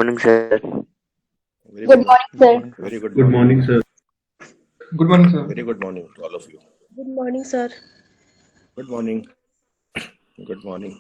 Morning, sir. Very Good good morning, sir. Very good Good morning. morning, sir. Good morning, sir. Very good morning to all of you. Good morning, sir. Good morning. Good morning.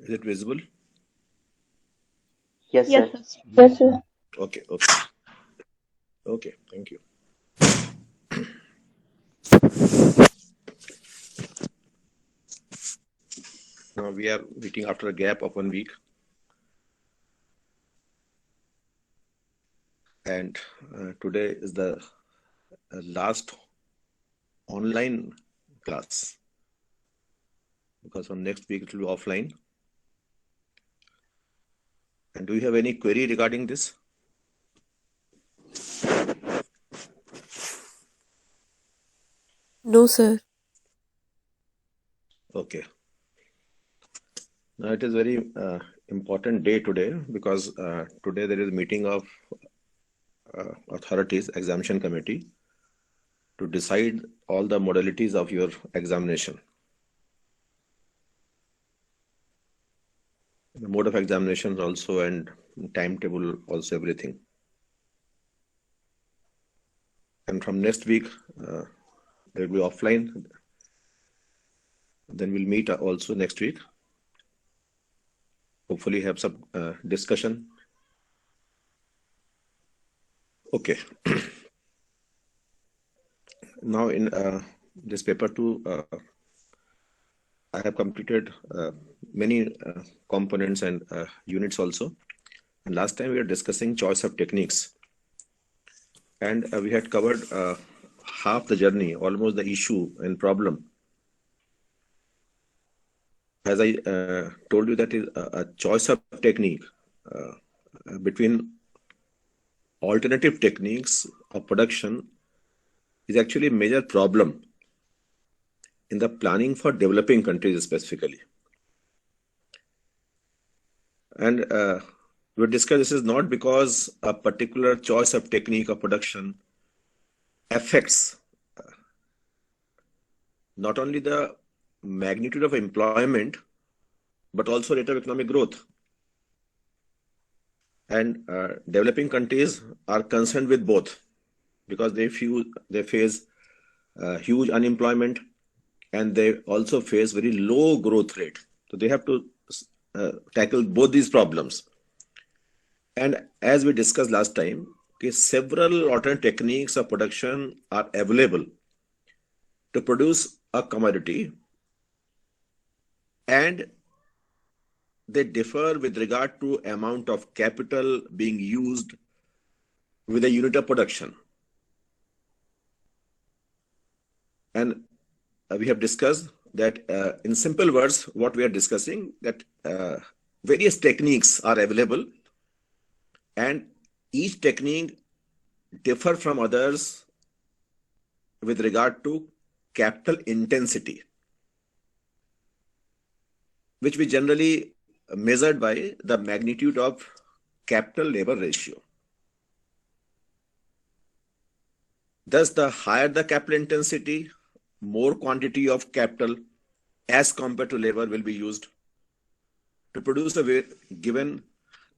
Is it visible? Yes, Yes, sir. sir. Yes, sir. Okay. Okay. Okay. Thank you. Now we are meeting after a gap of 1 week, and today is the last online class because from next week it will be offline. And do you have any query regarding this? No, sir. Okay. Now it is very important day today because today there is a meeting of authorities, examination committee, to decide all the modalities of your examination. The mode of examinations also and timetable also everything. And from next week, there will be offline. Then we'll meet also next week. Hopefully have some discussion. Okay. Now in this paper 2, I have completed many components and units also. And last time we were discussing choice of techniques. And we had covered half the journey, almost the issue and problem. As I told you, that is a choice of technique between alternative techniques of production is actually a major problem in the planning for developing countries specifically. And we discussed this is not because a particular choice of technique of production affects not only the magnitude of employment, but also rate of economic growth. And developing countries are concerned with both because they face huge unemployment and they also face very low growth rate. So they have to tackle both these problems. And as we discussed last time, several alternate techniques of production are available to produce a commodity, and they differ with regard to amount of capital being used with a unit of production. And we have discussed that in simple words, what we are discussing, that various techniques are available and each technique differ from others with regard to capital intensity, which we generally measured by the magnitude of capital labor ratio. Thus, the higher the capital intensity, more quantity of capital as compared to labor will be used to produce a given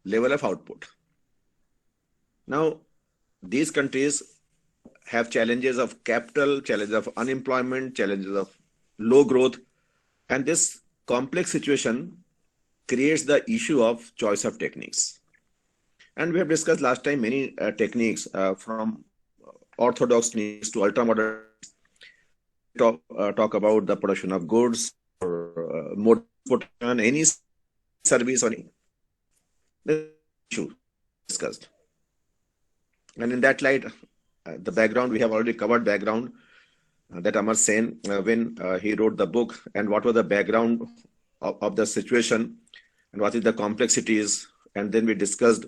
level of output. Now, these countries have challenges of capital, challenges of unemployment, challenges of low growth, and this complex situation creates the issue of choice of techniques. And we have discussed last time many techniques from orthodox techniques to ultra-modern. Talk about the production of goods or mode production, any service or any issue discussed. And in that light, the background, we have already covered background that Amar Sen when he wrote the book, and what was the background of the situation and what is the complexities. And then we discussed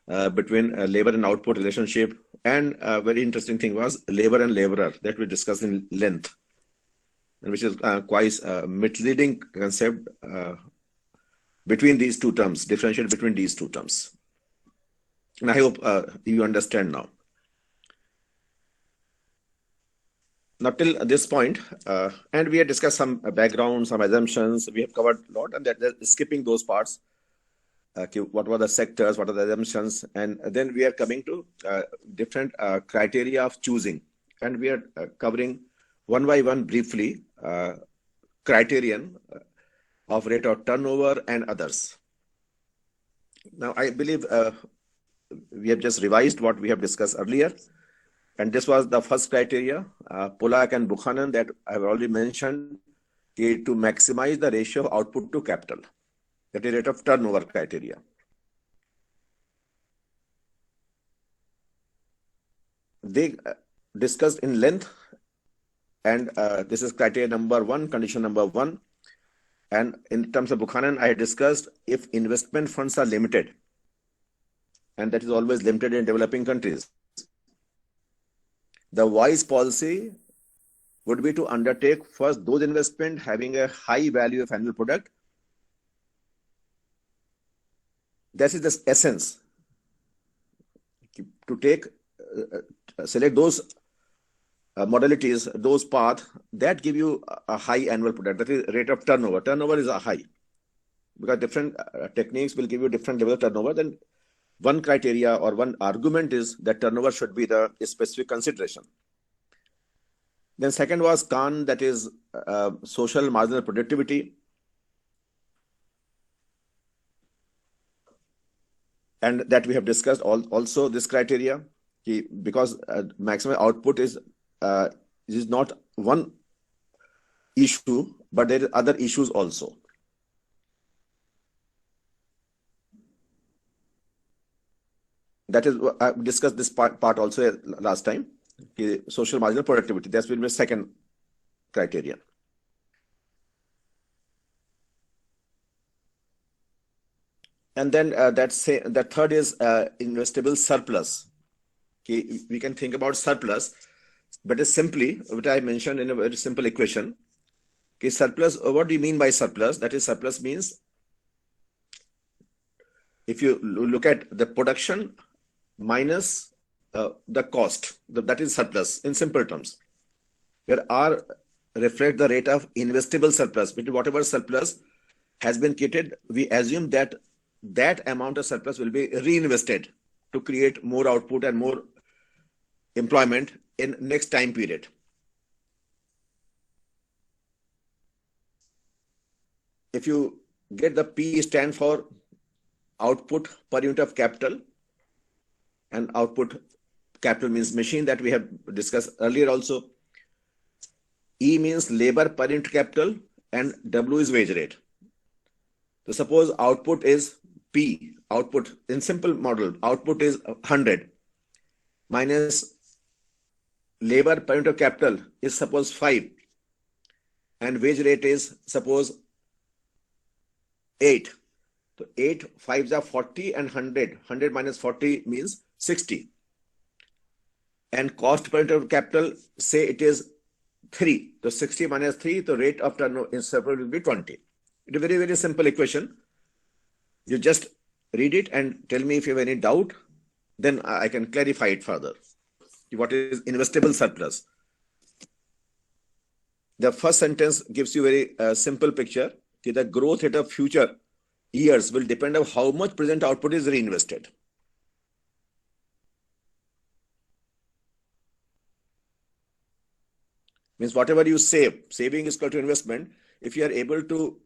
between labor and output relationship. And a very interesting thing was labor and laborer that we discussed in length, and which is quite a misleading concept between these two terms, differentiate between these two terms. And I hope you understand now. Now, till this point, and we have discussed some background, some assumptions. We have covered a lot, and that skipping those parts. What were the sectors? What are the assumptions? And then we are coming to different criteria of choosing, and we are covering one by one briefly criterion of rate of turnover and others. Now, I believe we have just revised what we have discussed earlier. And this was the first criteria, Pollack and Buchanan, that I have already mentioned, to maximize the ratio of output to capital, that is rate of turnover criteria. They discussed in length, and this is criteria number one, condition number one. And in terms of Buchanan, I discussed if investment funds are limited, and that is always limited in developing countries, the wise policy would be to undertake first those investments having a high value of annual product. That is the essence. To take, select those modalities, those paths that give you a high annual product. That is rate of turnover. Turnover is a high, because different techniques will give you different level of turnover. Then one criteria or one argument is that turnover should be the specific consideration. Then second was Kahn, that is social marginal productivity. And that we have discussed also this criteria, because maximum output is not one issue, but there are other issues also. That is, I discussed this part also last time. Social marginal productivity, that will be the second criterion. And then the third is investable surplus. Okay, we can think about surplus, but it's simply what I mentioned in a very simple equation. Okay, surplus, what do you mean by surplus? That is, surplus means if you look at the production minus the cost, that is surplus in simple terms. Where R reflect the rate of investable surplus, between whatever surplus has been created, we assume that that amount of surplus will be reinvested to create more output and more employment in next time period. If you get the P stand for output per unit of capital, and output capital means machine, that we have discussed earlier also. E means labor per unit capital, and W is wage rate. So suppose output is P, output in simple model, output is 100 minus labor per unit of capital is suppose 5, and wage rate is suppose 8. So 8 5s are 40, and 100 minus 40 means 60. And cost per unit of capital, say it is 3. So 60 minus 3, the rate of turnover in surplus will be 20. It's a very, very simple equation. You just read it and tell me if you have any doubt, then I can clarify it further. What is investable surplus? The first sentence gives you a very simple picture. The growth rate of future years will depend on how much present output is reinvested. Means whatever you save, saving is equal to investment. If you are able to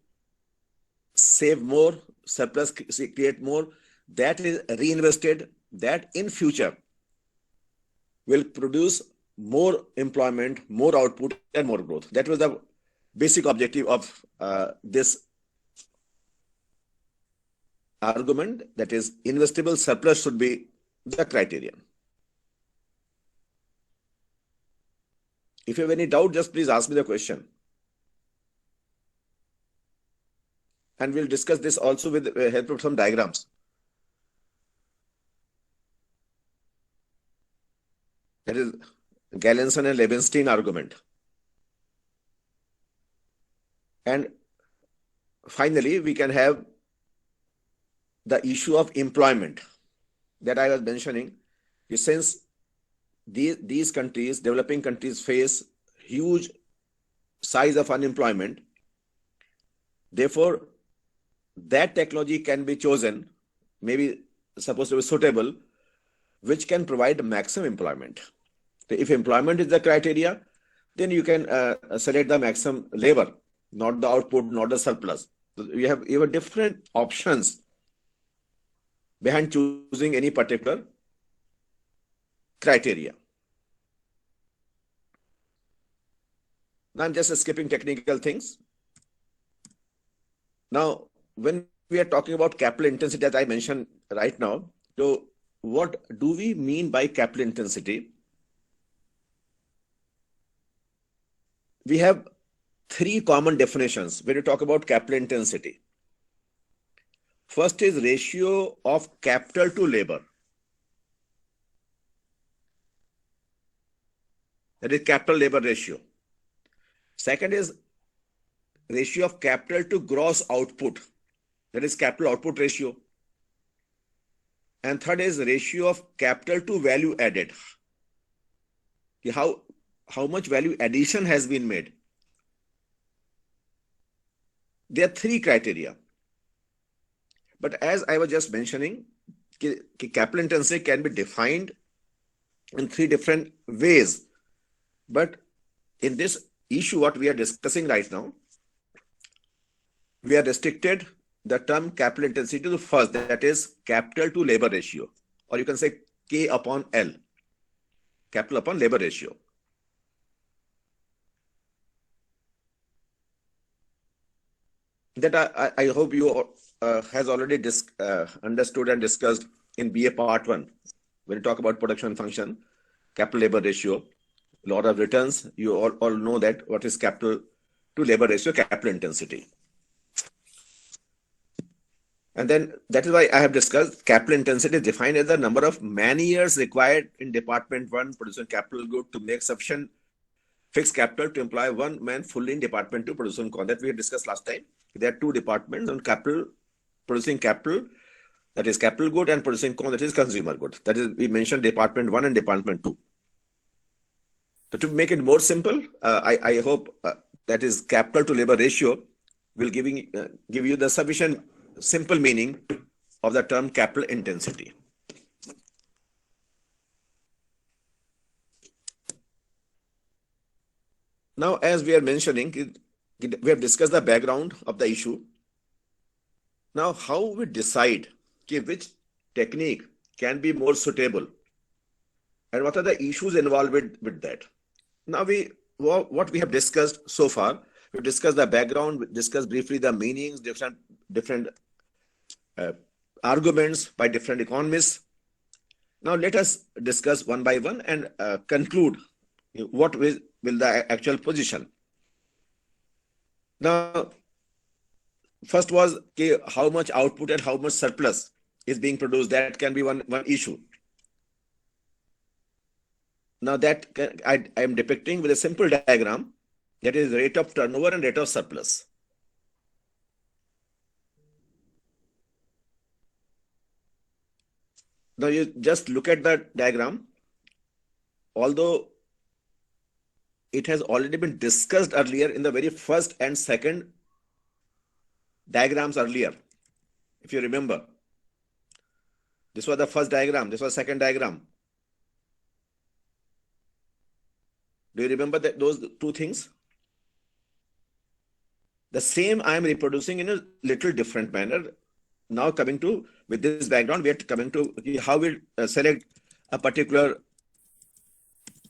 save more, surplus, create more, that is reinvested, that in future will produce more employment, more output, and more growth. That was the basic objective of this argument, that is investable surplus should be the criterion. If you have any doubt, just please ask me the question. And we'll discuss this also with help of some diagrams. That is Galenson and Levenstein argument. And finally, we can have the issue of employment that I was mentioning. Since these countries, developing countries, face huge size of unemployment, therefore, that technology can be chosen, maybe supposed to be suitable, which can provide maximum employment. So if employment is the criteria, then you can select the maximum labor, not the output, not the surplus. So you have different options behind choosing any particular criteria. Now I'm just skipping technical things. Now, when we are talking about capital intensity, as I mentioned right now, so what do we mean by capital intensity? We have three common definitions when you talk about capital intensity. First is ratio of capital to labor. That is capital labor ratio. Second is ratio of capital to gross output. That is capital output ratio. And third is ratio of capital to value added. How much value addition has been made. There are three criteria. But as I was just mentioning, capital intensity can be defined in three different ways. But in this issue, what we are discussing right now, we are restricted the term capital intensity to the first, that is capital to labor ratio, or you can say K upon L, capital upon labor ratio. That I hope you has already understood and discussed in BA Part 1. When you talk about production function, capital labor ratio, lot of returns, you all know that what is capital to labor ratio, capital intensity. And then that is why I have discussed capital intensity is defined as the number of man years required in Department 1 producing capital good to make sufficient fixed capital to employ one man fully in Department 2 producing con. That we had discussed last time. There are two departments on capital, producing capital, that is capital good, and producing con, that is consumer good. That is, we mentioned Department 1 and Department 2. So to make it more simple, I hope that is capital to labor ratio will give you the sufficient simple meaning of the term capital intensity. Now, as we are mentioning, we have discussed the background of the issue. Now, how we decide which technique can be more suitable and what are the issues involved with that. Now, what we have discussed so far, we discussed the background, we discussed briefly the meanings, different arguments by different economists. Now, let us discuss one by one and conclude what will the actual position. Now, first was how much output and how much surplus is being produced. That can be one issue. Now that I am depicting with a simple diagram, that is rate of turnover and rate of surplus. Now you just look at the diagram. Although it has already been discussed earlier in the very first and second diagrams earlier. If you remember, this was the first diagram, this was the second diagram. Do you remember those two things? The same I am reproducing in a little different manner. Now coming to, with this background, we are coming to how we select a particular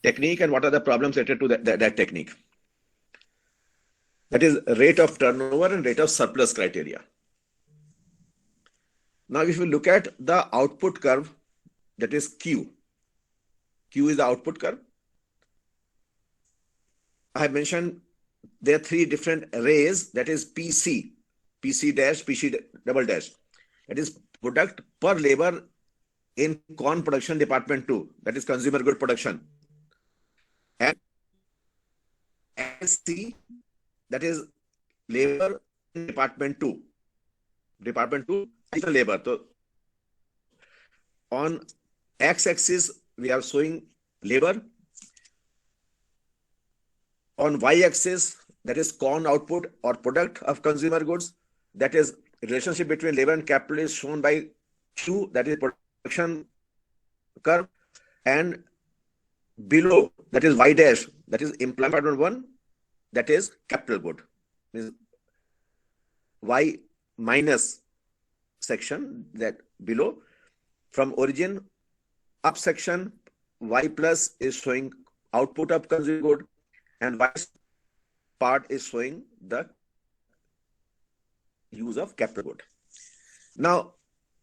technique and what are the problems related to that technique. That is rate of turnover and rate of surplus criteria. Now, if you look at the output curve, that is Q. Q is the output curve. I have mentioned there are three different arrays, that is PC. PC dash, PC double dash. That is product per labor in con production department 2, that is consumer good production. And LC, that is labor in department 2. Department 2 is the labor. So on x-axis, we are showing labor. On y-axis, that is con output or product of consumer goods. That is relationship between labor and capital is shown by Q, that is production curve, and below, that is y dash, that is employment 1, that is capital good. Means y minus section, that below, from origin up section, y plus is showing output of consumer good, and y part is showing the use of capital good. Now,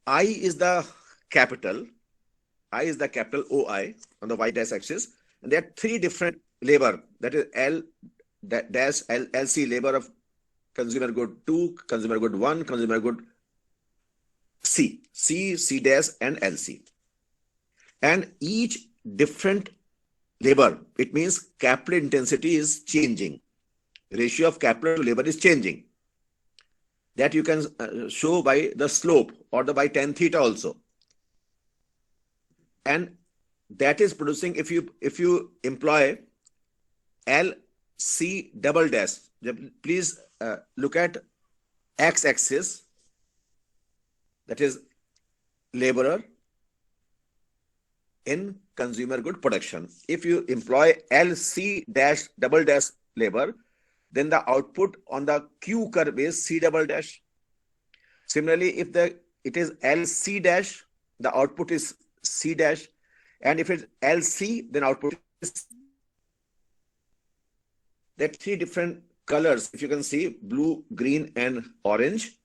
I is the capital OI on the y dash axis, and there are three different labor, that is L dash LC, labor of consumer good 2, consumer good 1, consumer good C dash, and LC. And each different labor, it means capital intensity is changing. Ratio of capital to labor is changing. That you can show by the slope or by tan theta also. And that is producing, if you employ LC double dash, please look at x-axis, that is laborer in consumer good production. If you employ LC dash double dash labor, then the output on the Q curve is C double dash. Similarly, if it is LC dash, the output is C dash, and if it's LC, then output is. There are three different colors, if you can see, blue, green, and orange,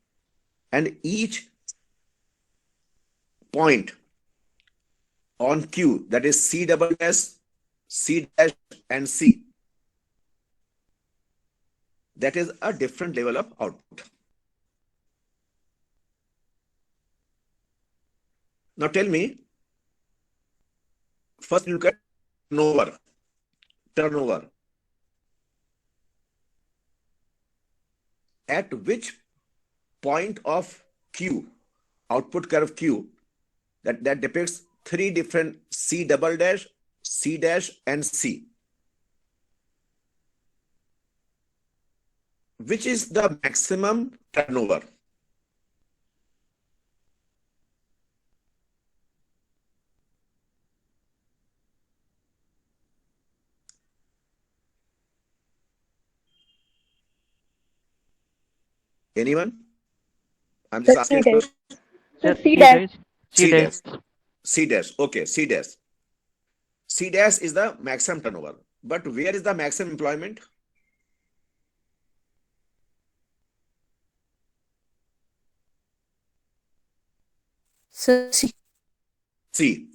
and each point on Q, that is C double dash, C dash, and C, that is a different level of output. Now tell me, first look at turnover. At which point of Q, output curve Q, that depicts three different C double dash, C dash, and C. Which is the maximum turnover? Anyone? I'm just asking. So C dash. C dash. C dash. Okay, C dash. C dash is the maximum turnover. But where is the maximum employment? So C. C.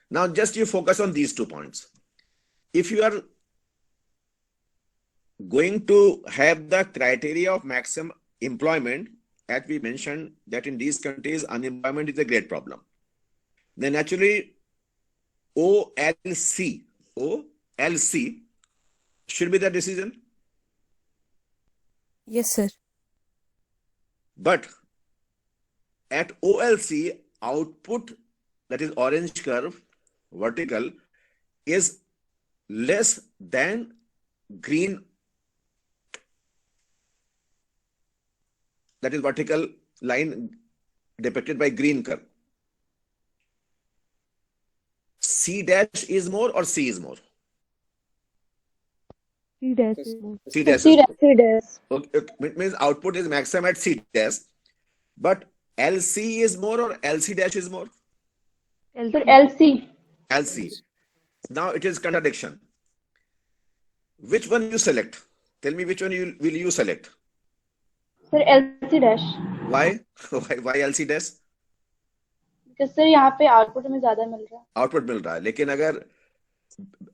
Now just you focus on these 2 points. If you are going to have the criteria of maximum employment, as we mentioned that in these countries unemployment is a great problem, then actually OLC should be the decision. Yes, sir. But at OLC, output, that is orange curve, vertical, is less than green, that is vertical line depicted by green curve. C dash is more or C is more? C dash. C dash. C dash. Okay, it means output is maximum at C dash, but LC is more or LC dash is more? LC. LC. Now it is contradiction. Which one you select? Tell me which one will you select? Sir, LC dash. Why? Why LC dash? Because sir यहाँ पे output में ज्यादा मिल रहा है. Output मिल रहा है, लेकिन अगर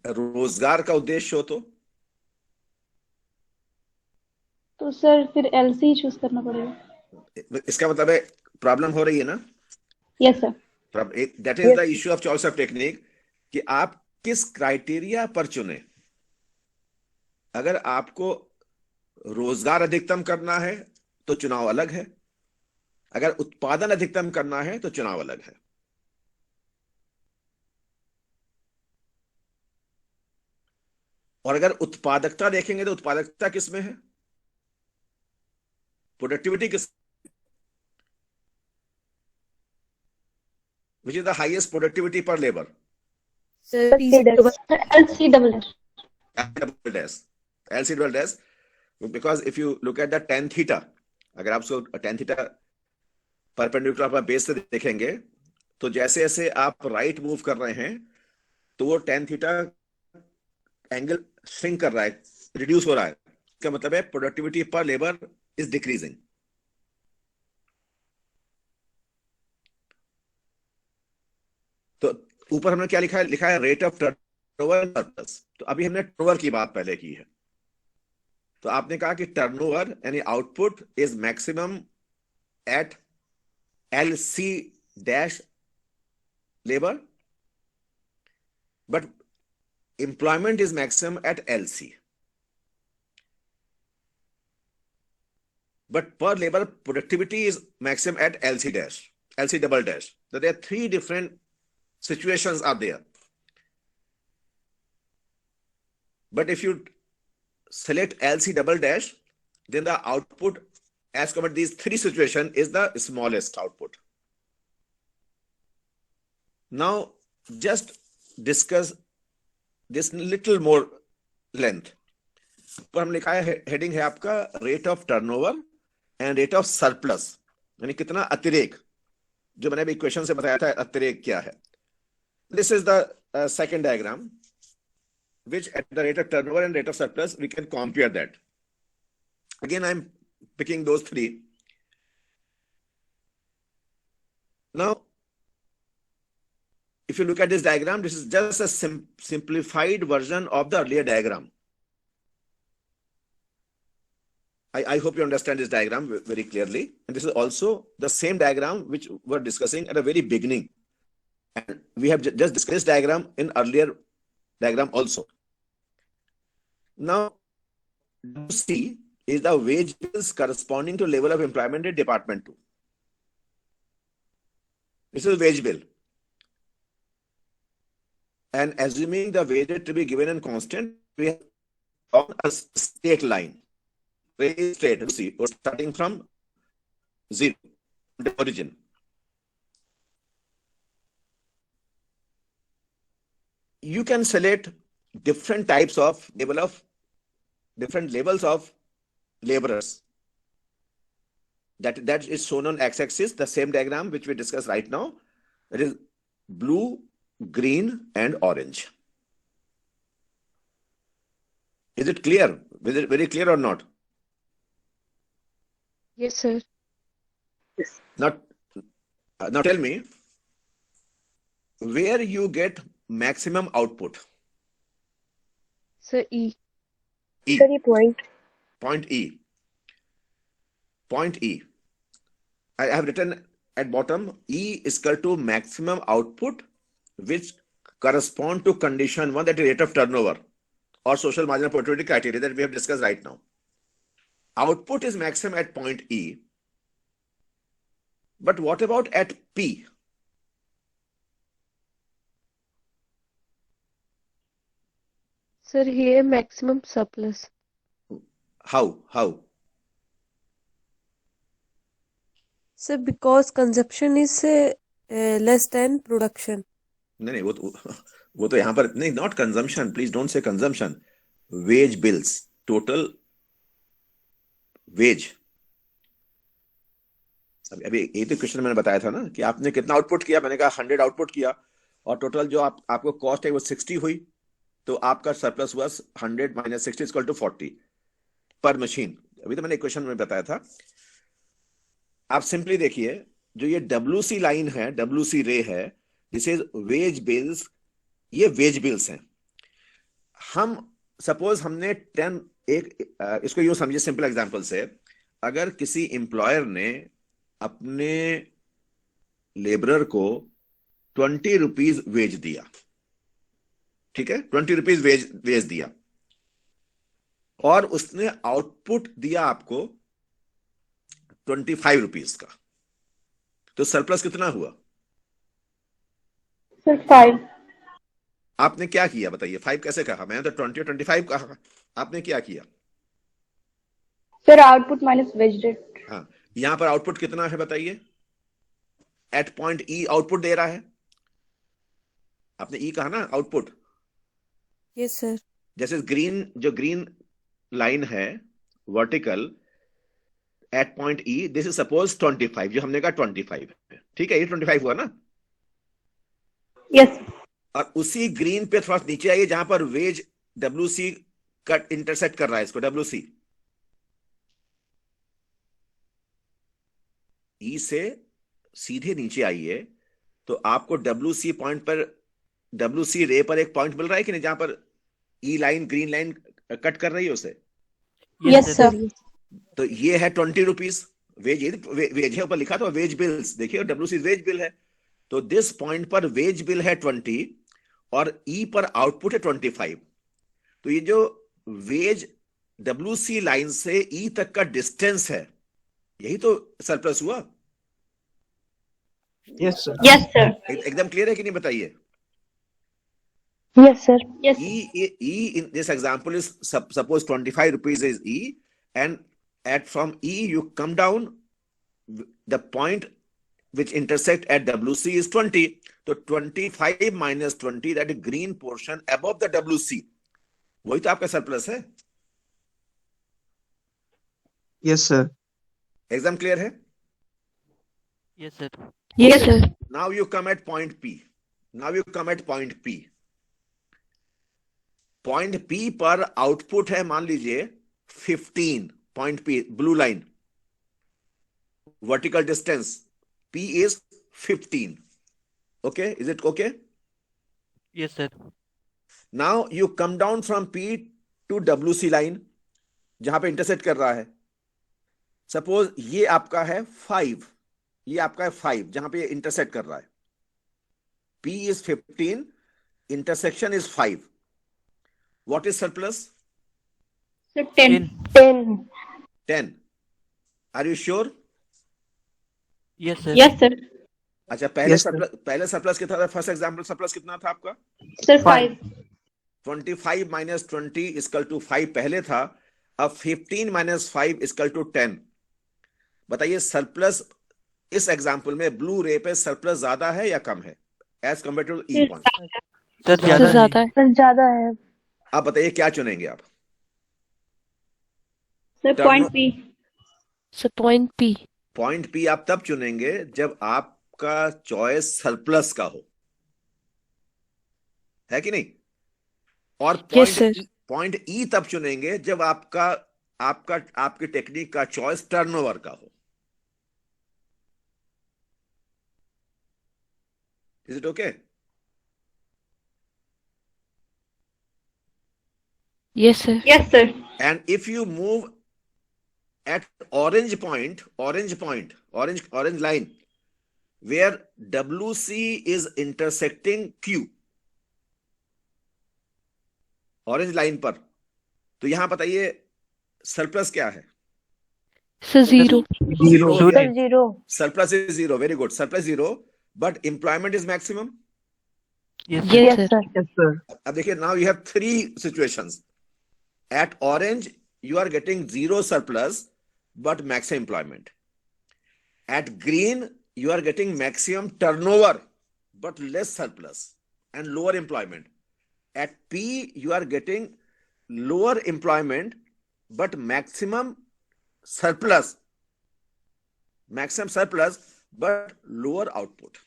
रोजगार का उद्देश्य हो तो सर फिर LC चूज करना पड़ेगा. इसका मतलब है प्रॉब्लम हो रही है ना? Yes sir. That is the issue of choice of technique, कि आप किस क्राइटेरिया पर चुने। अगर आपको रोजगार अधिकतम करना है तो चुनाव अलग है, अगर उत्पादन अधिकतम करना है तो चुनाव अलग है। और अगर उत्पादकता देखेंगे तो उत्पादकता किस में है? प्रोडक्टिविटी किस, which is the highest productivity per labour? Sir L C double S. double dash, LC double dash, because if you look at the tan theta, अगर आप उसको tan theta परपेंडिकुलर पर बेस से देखेंगे तो जैसे जैसे आप राइट मूव कर रहे हैं तो वो tan theta एंगल श्रिंक कर रहा है, रिड्यूस हो रहा है। इसका मतलब है productivity per labour is decreasing. तो ऊपर हमने क्या लिखा है? लिखा है रेट ऑफ टर्नओवर सरप्लस। तो अभी हमने टर्नओवर की बात पहले की है। तो आपने कहा कि टर्नओवर यानी output is maximum at LC dash labour, but employment is maximum at LC. But per labor productivity is maximum at LC dash, LC double dash. So there are three different situations are there. But if you select LC double dash, then the output as compared to these three situations is the smallest output. Now just discuss this little more length. पर हम लिखा है, heading है आपका rate of turnover and rate of surplus, यानी कितना अतिरेक, जो मैंने अभी इक्वेशन से बताया था अतिरेक क्या है। This is the second diagram which at the rate of turnover and rate of surplus we can compare that. Again I'm picking those three. Now if you look at this diagram, this is just a simplified version of the earlier diagram. I hope you understand this diagram very clearly. And this is also the same diagram which we're discussing at the very beginning. And we have just discussed this diagram in earlier diagram also. Now, C is the wage bills corresponding to level of employment in Department 2. This is wage bill. And assuming the wage rate to be given in constant, we have on a straight line. Very straight, see, we're starting from zero, the origin. You can select different types of different levels of laborers. That is shown on x-axis, the same diagram which we discussed right now. It is blue, green, and orange. Is it clear? Is it very clear or not? Yes, sir. Yes. Now tell me, where you get maximum output? Sir, E. E. Sir, point. Point E. Point E. I have written at bottom, E is equal to maximum output, which correspond to condition 1, that is rate of turnover or social marginal productivity criteria that we have discussed right now. Output is maximum at point E. But what about at P? Sir, here maximum surplus. How? Sir, because consumption is less than production. नहीं, वो तो यहाँ पर नहीं, not consumption. Please don't say consumption. Wage bills, total wage. अभी ये तो question मैंने बताया था ना कि आपने कितना आउटपुट किया। मैंने कहा 100 आउटपुट किया और टोटल जो आपको कॉस्ट है वो 60 हुई, तो आपका सरप्लस हुआ 100 माइनस 60 इक्वल टू 40 पर मशीन। अभी तो मैंने क्वेश्चन में बताया था। आप सिंपली देखिए, जो ये WC लाइन है, WC रे है, दिस इज वेज बिल्स। ये वेज बिल्स हैं। हम सपोज हमने 10 इसको यूं समझिए सिंपल एग्जांपल से, अगर किसी एम्प्लॉयर ने अपने लेबरर को 20 रुपीज वेज दिया, ठीक है, 20 रुपीज वेज दिया, और उसने आउटपुट दिया आपको 25 रुपीज का, तो सरप्लस कितना हुआ? सर 5। आपने क्या किया बताइए? 5 कैसे कहा? मैंने तो 20 और 25 कहा, आपने क्या किया? Sir output minus wage rate. हाँ, यहां पर आउटपुट कितना है बताइए? एट पॉइंट ई आउटपुट दे रहा है, आपने ई कहा ना आउटपुट। Yes sir. जैसे जो ग्रीन लाइन है vertical eight point E, this is suppose 25, जो हमने कहा 25 है, ठीक है, ये 25 हुआ ना। यस। और उसी ग्रीन पे थोड़ा नीचे आइए जहां पर वेज WC कट इंटरसेक्ट कर रहा है इसको, WC ई से सीधे नीचे आइए, तो आपको WC पॉइंट पर, WC रे पर एक पॉइंट मिल रहा है कि नहीं, जहां पर ई लाइन ग्रीन लाइन कट कर रही है उसे? Yes sir. तो ये है 20 रुपीज वेज, वेज है ऊपर लिखा, तो वेज बिल्स देखिए, WC वेज बिल है, तो दिस पॉइंट पर वेज बिल है 20 और ई पर आउटपुट है 25। तो ये जो वेज WC लाइन से ई तक का डिस्टेंस है, यही तो सरप्लस हुआ। Yes, sir. Yes sir. एकदम क्लियर है कि नहीं बताइए? Yes sir. Yes. E in this example is suppose 25 rupees is E, and from E you come down, the point which intersect at WC is 20, so 25 minus 20, that is green portion above the WC, वही तो आपका surplus है। Yes, sir. Exam clear है? Yes, sir. Yes sir. Now you come at point P. Point P पर output है मान लीजिए 15, point P blue line, vertical distance P is 15. Okay, is it okay? Yes, sir. Now you come down from P to WC line, जहां पे intersect कर रहा है। Suppose ये आपका है 5, ये आपका है 5, जहां पे ये इंटरसेक्ट कर रहा है। P is 15, intersection is 5. What is surplus? Sir 10। 10. Are you sure? Yes, sir. Yes sir. अच्छा, पहले Yes, sir. पहले सरप्लस कितना था? फर्स्ट एग्जांपल सरप्लस कितना था आपका? सर 5। 25 minus 20 इक्वल टू 5 पहले था, अब 15 minus 5 इक्वल टू 10। बताइए सरप्लस इस एग्जांपल में ब्लू रे पे सरप्लस ज्यादा है या कम है as compare to E point? Sir, ज्यादा है। सर ज्यादा है। आप बताइए क्या चुनेंगे आप? Sir point P. Sir point P. Point P आप तब चुनेंगे जब आपका चॉइस सरप्लस का हो, है कि नहीं? और Yes, sir. पॉइंट E तब चुनेंगे जब आपकी टेक्निक का चॉइस टर्नओवर का हो। Is it okay? Yes sir. Yes sir. And if you move at orange line where WC is intersecting Q, orange line पर, तो यहां बताइए सरप्लस क्या है? Sir zero. Zero. Sir 0। Surplus is 0, very good, surplus 0, but employment is maximum. Yes, sir. Yes sir. Yes, sir. अब देखिए, now you have 3 situations. At orange you are getting 0 surplus but maximum employment. At green you are getting maximum turnover but less surplus and lower employment. At P you are getting lower employment but maximum surplus but lower output.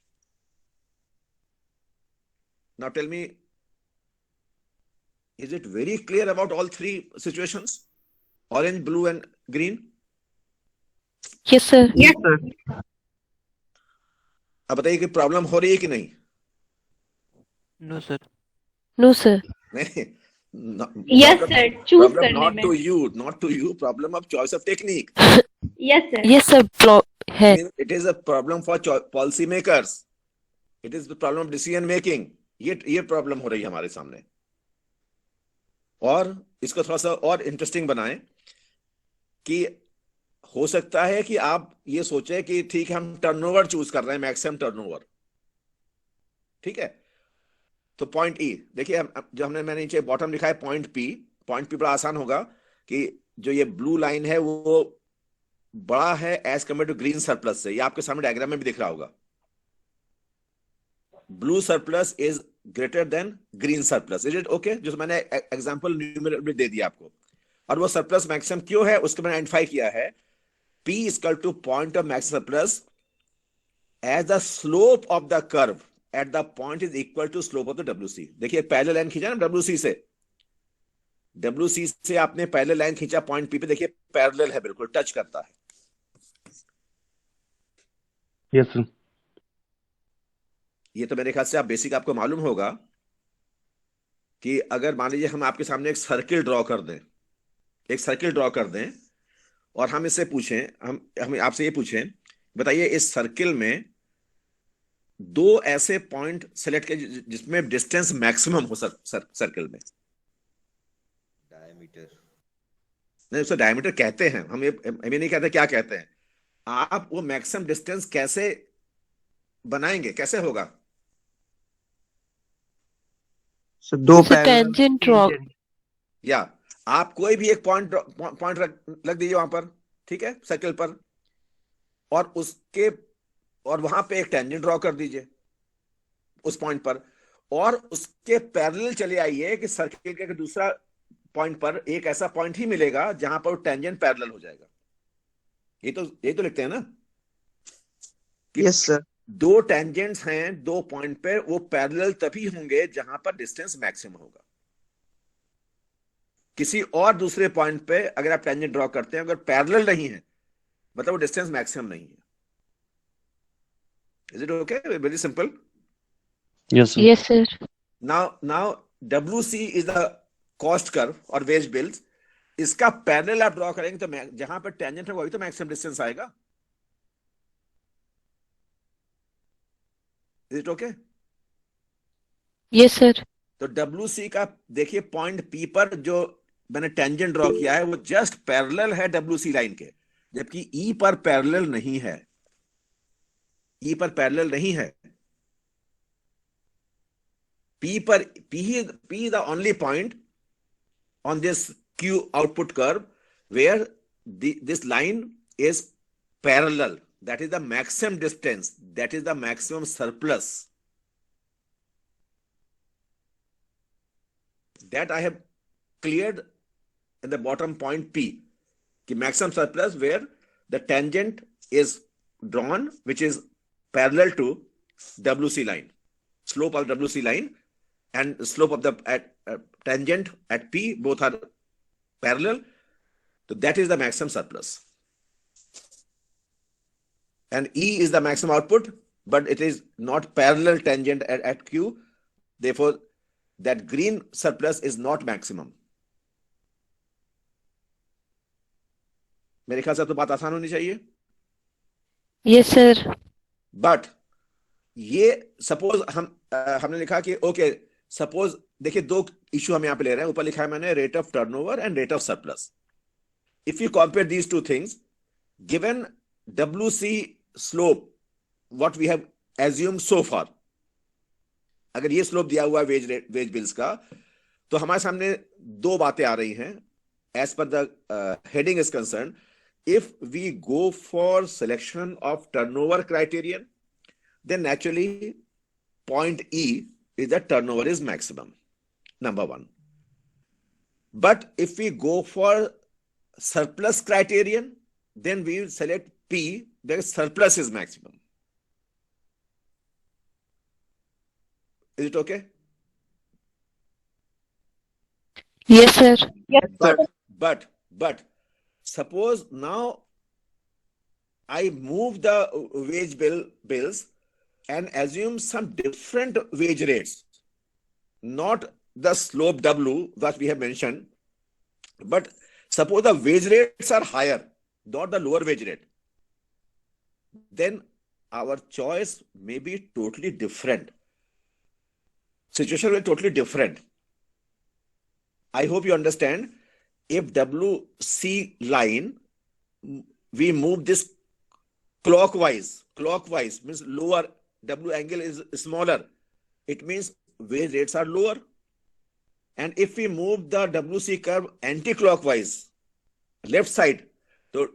Now tell me, is it very clear about all 3 situations? Orange, blue and green? Yes sir. Yes, sir. अब बताइए कि problem हो रही है कि नहीं? No, sir. No sir. नहीं, yes sir. Choose problem करने नॉट में। To you, problem of choice of technique. Yes, sir. Yes, sir. है. It is a problem for policy makers. It is the problem of decision making. ये problem हो रही है हमारे सामने. और इसको थोड़ा सा और इंटरेस्टिंग बनाएं कि हो सकता है कि आप ये सोचें कि ठीक है हम टर्नओवर चूज कर रहे हैं, मैक्सिमम टर्नओवर. ठीक है, तो पॉइंट ई देखिए, जो मैंने नीचे बॉटम लिखा है पॉइंट पी बड़ा आसान होगा कि जो ये ब्लू लाइन है वो बड़ा है as compare to green surplus से. ये आपके सामने डायग्राम में भी दिख रहा होगा. Blue surplus is greater than green surplus. Is it okay? जो मैंने एग्जांपल न्यूमेरिकल दे दिया आपको. और वो सरप्लस मैक्सिमम क्यों है उसको मैंने आइडेंटिफाई किया है. P is equal to point of maximum surplus as the slope of the curve at the point is equal to slope of the WC. देखिए पैरेलल लाइन खींचा ना WC से. WC से आपने पैरेलल लाइन खींचा point P पे. देखिए parallel है, बिल्कुल टच करता है. Yes, sir. ये तो मेरे ख्याल से आप बेसिक आपको मालूम होगा कि अगर मान लीजिए हम आपके सामने एक सर्किल ड्रॉ कर दें और हम इससे पूछें, हम आपसे ये पूछें, बताइए इस सर्किल में दो ऐसे पॉइंट सेलेक्ट कीजिए जिसमें डिस्टेंस मैक्सिमम हो सर्किल में. डायमीटर नहीं, उसको डायमीटर कहते हैं हम, ये नहीं कहते क्या कहते हैं. आप वो मैक्सिमम डिस्टेंस कैसे बनाएंगे, कैसे होगा? So दो Sir, tangent draw. या आप कोई भी एक पॉइंट रख दीजिए वहां पर, ठीक है, सर्कल पर, और वहां पे एक टेंजेंट ड्रॉ कर दीजिए उस पॉइंट पर, और उसके पैरेलल चले आइए कि सर्किल के दूसरा पॉइंट पर एक ऐसा पॉइंट ही मिलेगा जहां पर टेंजेंट पैरेलल हो जाएगा. यही तो लिखते हैं ना कि Yes, sir. दो टेंजेंट्स हैं दो पॉइंट पे, वो पैरेलल तभी होंगे जहां पर डिस्टेंस मैक्सिमम होगा. किसी और दूसरे पॉइंट पे अगर आप टेंजेंट ड्रॉ करते हैं, अगर पैरेलल नहीं है मतलब वो डिस्टेंस मैक्सिमम नहीं है. Is it okay? Very simple. Yes, sir. Yes, sir. Now WC is the cost curve और वेज बिल्स. इसका पैरेलल आप ड्रॉ करेंगे तो जहां पर टेंजेंट है वही तो मैक्सिमम डिस्टेंस आएगा. Is it okay? Yes, sir. तो WC का देखिए पॉइंट P पर जो मैंने टेंजेंट ड्रॉ किया है वो जस्ट पैरेलल है WC लाइन के, जबकि E पर पैरेलल नहीं है. E पर पैरेलल नहीं है. P is the only point on this Q output curve where this line is parallel. That is the maximum distance. That is the maximum surplus. That I have cleared in the bottom point P. The maximum surplus where the tangent is drawn, which is parallel to WC line. Slope of WC line and slope of the tangent at P, both are parallel. So that is the maximum surplus. And E is the maximum output, but it is not parallel tangent at Q. Therefore, that green surplus is not maximum. मेरे ख्याल से तो बात आसान होनी चाहिए. Yes, sir. But ये suppose हमने लिखा कि ओके, सपोज देखिए दो इश्यू हम यहां पे ले रहे हैं. ऊपर लिखा है मैंने rate of turnover and rate of surplus. If you compare these two things, given WC slope what we have assumed so far, अगर ये स्लोप दिया हुआ है वेज बिल्स का, तो हमारे सामने दो बातें आ रही हैं as per the heading is concern. If we go for selection of turnover criterion, then naturally point E is that turnover is maximum, number one. But if we go for surplus criterion, then we will select P, where surplus is maximum. Is it okay? Yes, sir. Yes, sir. But suppose now I move the wage bills and assume some different wage rates, not the slope W that we have mentioned, but suppose the wage rates are higher, not the lower wage rate, then our choice may be totally different. Situation will be totally different. I hope you understand. If WC line, we move this clockwise means lower, W angle is smaller. It means wage rates are lower. And if we move the WC curve anti-clockwise, left side, so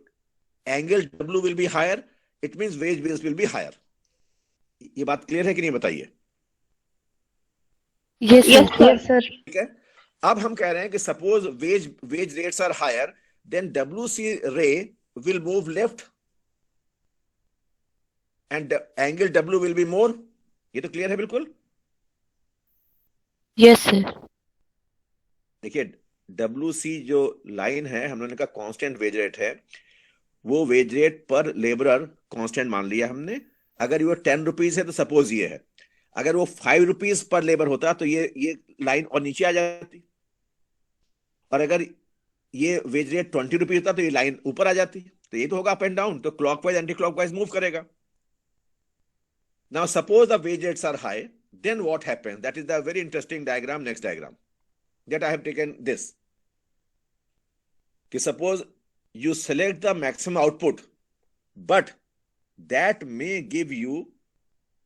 angle W will be higher. It means wage bills will be higher. ये बात clear है कि नहीं बताइए? Yes, sir. Yes, sir. ठीक है. अब हम कह रहे हैं कि suppose wage rates are higher, then WC ray will move left and the angle W will be more. ये तो क्लियर है बिल्कुल? Yes, sir. देखिए WC जो लाइन है हम लोगों ने कहा कांस्टेंट वेज रेट है, वो वेज रेट पर लेबरर कांस्टेंट मान लिया हमने. अगर वो 10 रुपीज है तो सपोज ये है, अगर वो 5 रुपीज पर लेबर होता तो ये लाइन और नीचे आ जाती, और अगर ये वेज रेट 20 रुपीज होता तो ये लाइन ऊपर आ जाती. तो ये तो होगा अप एंड डाउन, तो क्लॉकवाइज एंटी क्लॉकवाइज मूव करेगा. Now suppose the wage rates are high, then what happens? That is the very interesting diagram, next diagram that I have taken this. कि suppose you select the maximum output, but that may give you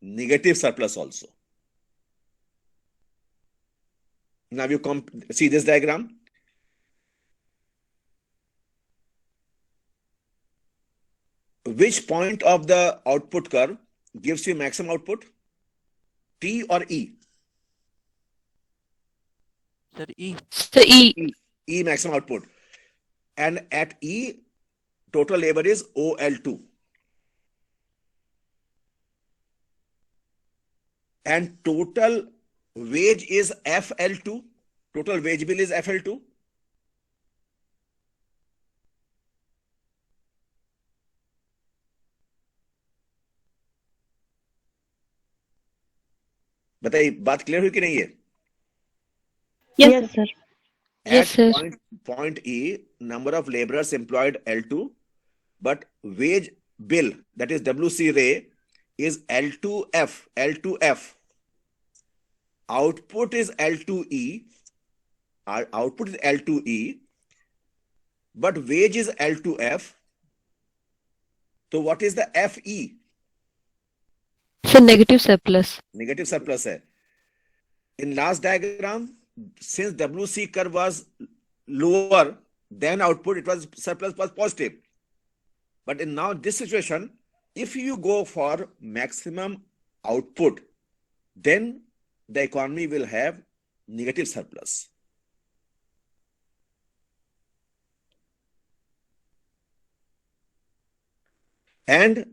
negative surplus also. Now you see this diagram. Which point of the output curve gives you maximum output? T or E? Sir, E. So E. E maximum output. And at E, total labor is OL2. And total wage is FL2. Total wage bill is FL2. बताइए बात clear हुई कि नहीं है? Yes, sir. Yes, sir. At point E, number of laborers employed L2, but wage bill, that is WC ray, is L2F. L2F. Output is L2E. Our output is L2E, but wage is L2F. So what is the FE? So negative surplus. Negative surplus है. In last diagram, since WC curve was lower than output, it was surplus was positive. But in now this situation, if you go for maximum output, then the economy will have negative surplus. And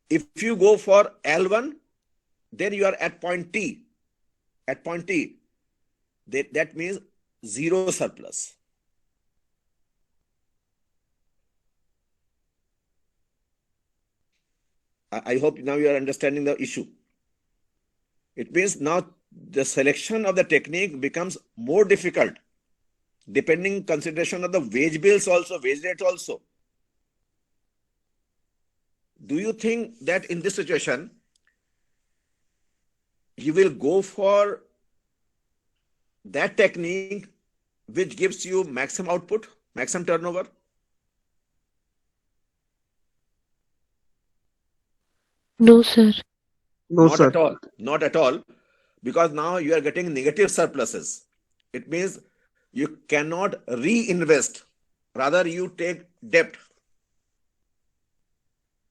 if you go for L1, then you are at point T. At point T, that means zero surplus. I hope now you are understanding the issue. It means now the selection of the technique becomes more difficult, depending consideration of the wage bills also, wage rates also. Do you think that in this situation, you will go for that technique which gives you maximum output, maximum turnover? No, sir. No, Not sir. at all. Not at all. Because now you are getting negative surpluses. It means you cannot reinvest. Rather, you take debt.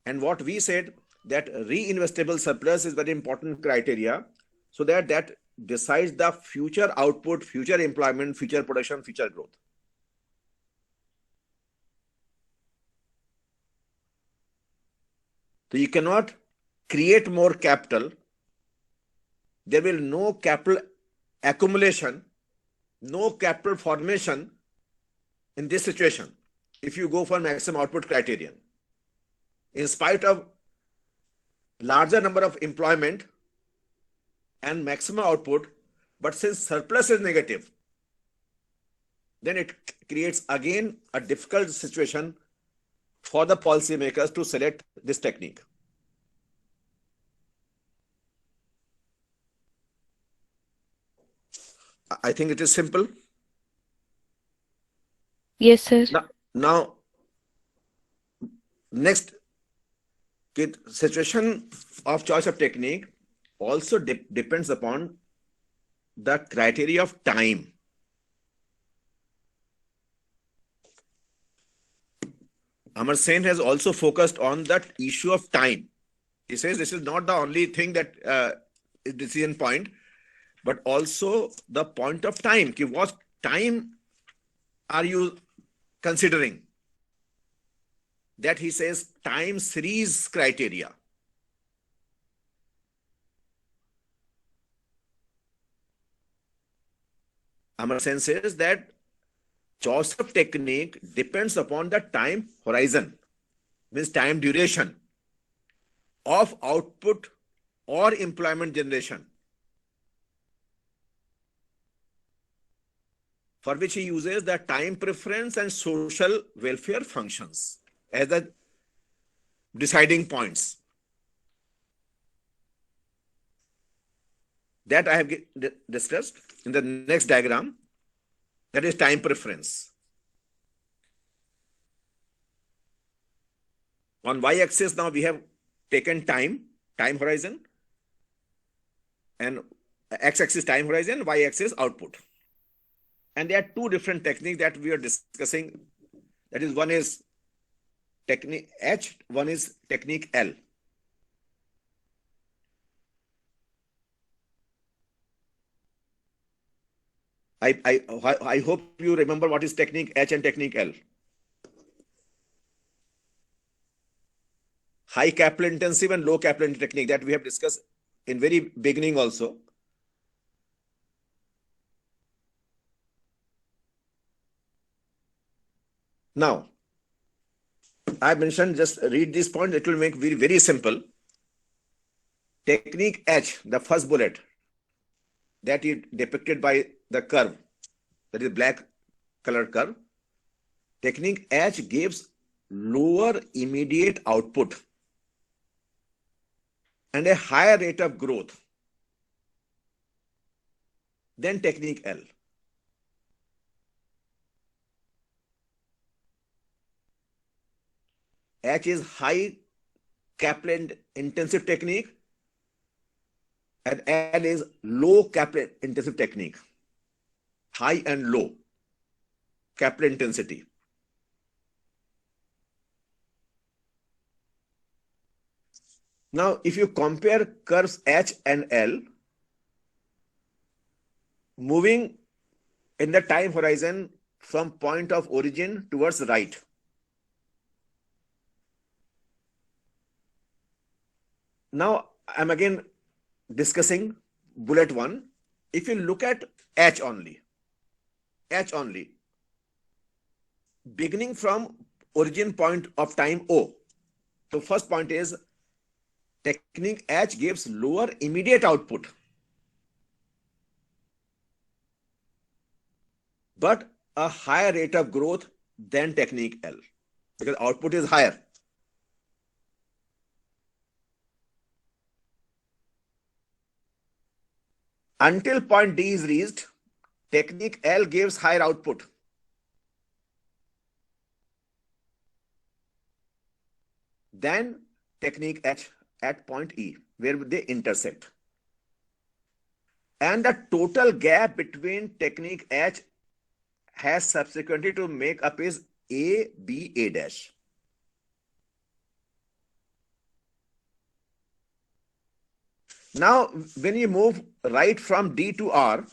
And what we said, that reinvestable surplus is very important criteria, so that decides the future output, future employment, future production, future growth. So you cannot create more capital. There will no capital accumulation, no capital formation in this situation if you go for maximum output criterion. In spite of larger number of employment and maximum output, but since surplus is negative, then it creates again a difficult situation for the policymakers to select this technique? I think it is simple. Yes, sir. Now next, situation of choice of technique also depends upon the criteria of time. Amar Sen has also focused on that issue of time. He says this is not the only thing that is decision point, but also the point of time. What time are you considering? That he says time series criteria. Amar Sen says that choice of technique depends upon the time horizon, means time duration of output or employment generation, for which he uses the time preference and social welfare functions as the deciding points. That I have discussed in the next diagram. That is time preference. On y-axis now we have taken time horizon, and x-axis time horizon, y-axis output. And there are two different techniques that we are discussing. That is, one is technique H, one is technique L. I hope you remember what is technique H and technique L. High capital intensive and low capital intensive technique that we have discussed in very beginning also. Now, I mentioned, just read this point, it will make very, very simple. Technique H, the first bullet, that is depicted by the curve, that is black colored curve. Technique H gives lower immediate output and a higher rate of growth than technique L. H is high capital intensive technique and L is low capital intensive technique. High and low capital intensity. Now, if you compare curves H and L, moving in the time horizon from point of origin towards right, now I'm again discussing bullet 1. If you look at H only, beginning from origin point of time O. So first point is technique H gives lower immediate output, but a higher rate of growth than technique L, because output is higher. Until point D is reached, technique L gives higher output. Then technique H at point E, where they intersect. And the total gap between technique H has subsequently to make up is A, B, A dash. Now, when you move right from D to R,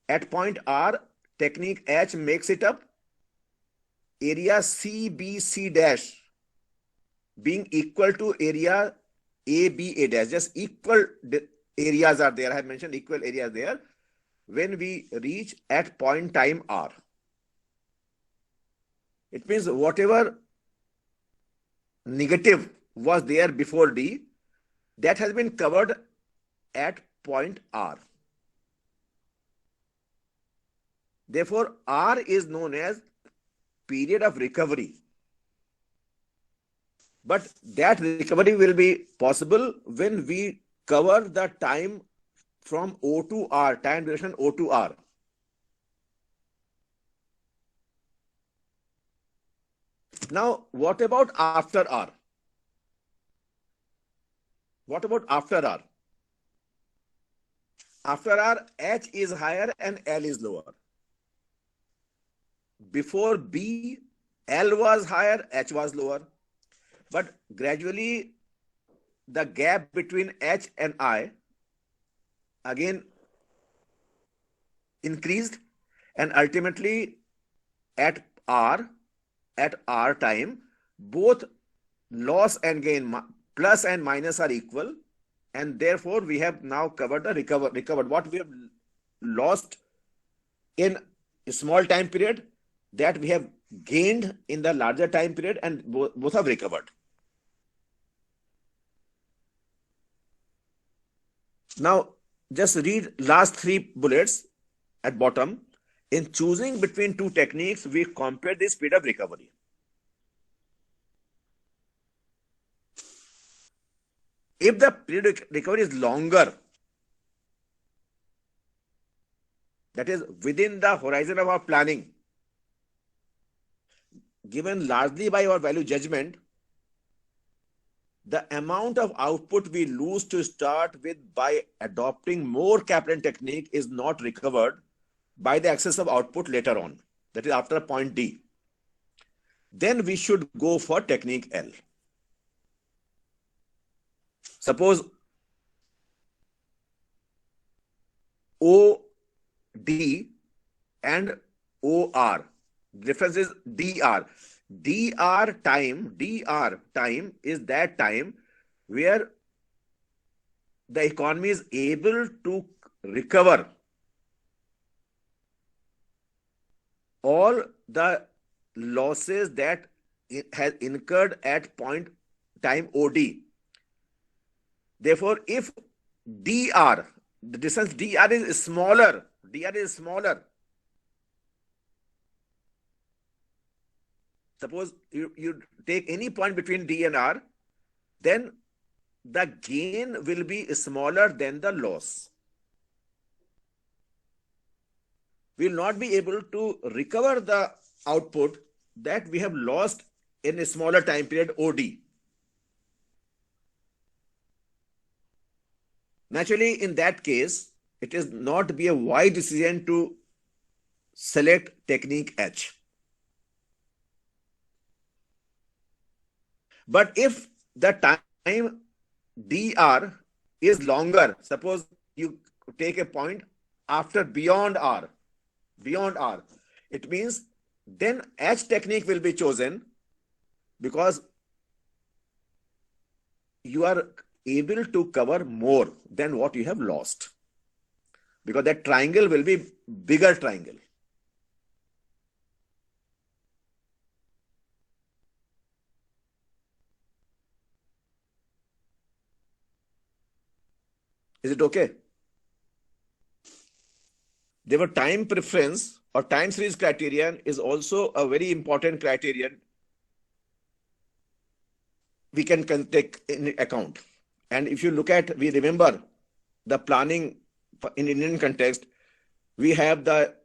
at point R, technique H makes it up, area C, B, C dash being equal to area A, B, A dash. Just equal areas are there. I have mentioned equal areas there when we reach at point time R. It means whatever negative was there before D, that has been covered at point R. Therefore, R is known as period of recovery But that recovery will be possible when we cover the time from O to R, time duration O to R. Now, what about after R? What about after R? After R, H is higher and L is lower. Before B, L was higher, H was lower. But gradually, the gap between H and I again increased, and ultimately at R time, both loss and gain, plus and minus, are equal, and therefore we have now covered the recovered what we have lost in a small time period, that we have gained in the larger time period, and both have recovered. Now, just read last three bullets at bottom. In choosing between two techniques, we compare the speed of recovery. If the period of recovery is longer, that is within the horizon of our planning, given largely by our value judgment, the amount of output we lose to start with by adopting more Kaplan technique is not recovered by the excess of output later on, that is after point D. Then we should go for technique L. Suppose OD and OR, difference is DR. DR time is that time where the economy is able to recover all the losses that it has incurred at point time OD. Therefore, if DR, the distance DR is smaller, suppose you take any point between D and R, then the gain will be smaller than the loss. We will not be able to recover the output that we have lost in a smaller time period OD. Naturally, in that case, it is not be a wise decision to select technique H. But if the time DR is longer, suppose you take a point after beyond R, it means then H technique will be chosen, because you are able to cover more than what you have lost, because that triangle will be bigger triangle. Is it okay? Therefore, time preference or time series criterion is also a very important criterion we can take in account. And if you look at, we remember the planning in Indian context, we have the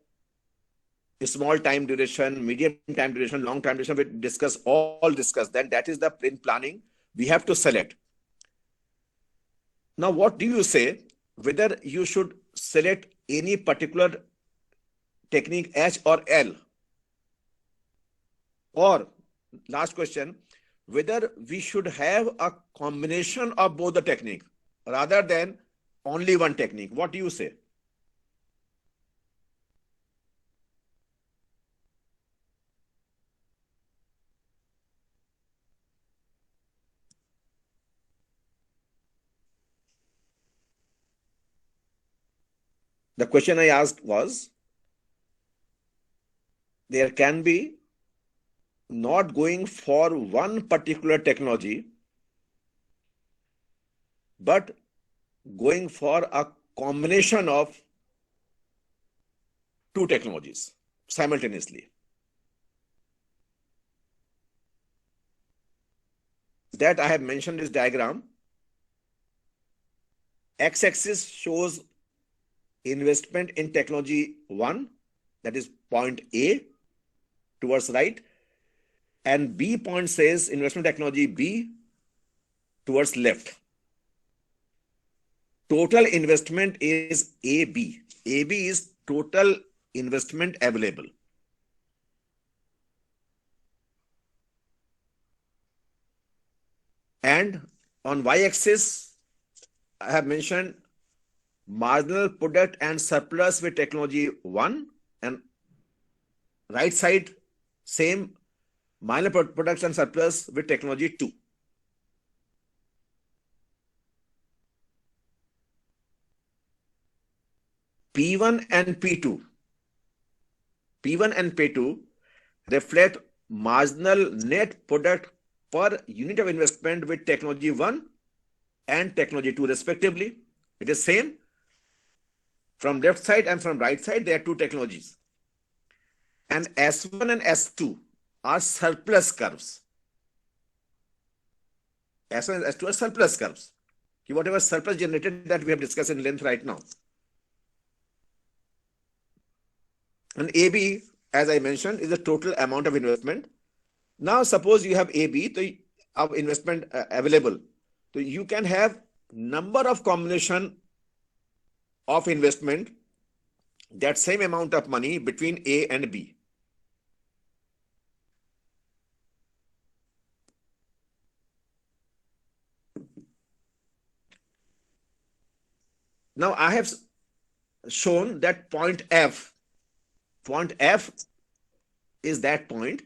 small time duration, medium time duration, long time duration. We discuss then that is the planning we have to select. Now, what do you say, whether you should select any particular technique H or L? Or last question, whether we should have a combination of both the technique rather than only one technique. What do you say? The question I asked was, there can be not going for one particular technology, but going for a combination of two technologies simultaneously. that I have mentioned this diagram. X-axis shows investment in technology 1, that is point A towards right, and B point says investment technology B towards left. Total investment is AB. AB is total investment available. And on y-axis, I have mentioned marginal product and surplus with technology 1, and right side, same marginal products and surplus with technology 2. P1 and P2. P1 and P2 reflect marginal net product per unit of investment with technology 1 and technology 2 respectively. It is same. From left side and from right side, there are two technologies. And S1 and S2 are surplus curves. S1 and S2 are surplus curves. Whatever surplus generated that we have discussed in length right now. And AB, as I mentioned, is the total amount of investment. Now, suppose you have AB of investment available. So you can have number of combination of investment, that same amount of money between A and B. Now I have shown that point F is that point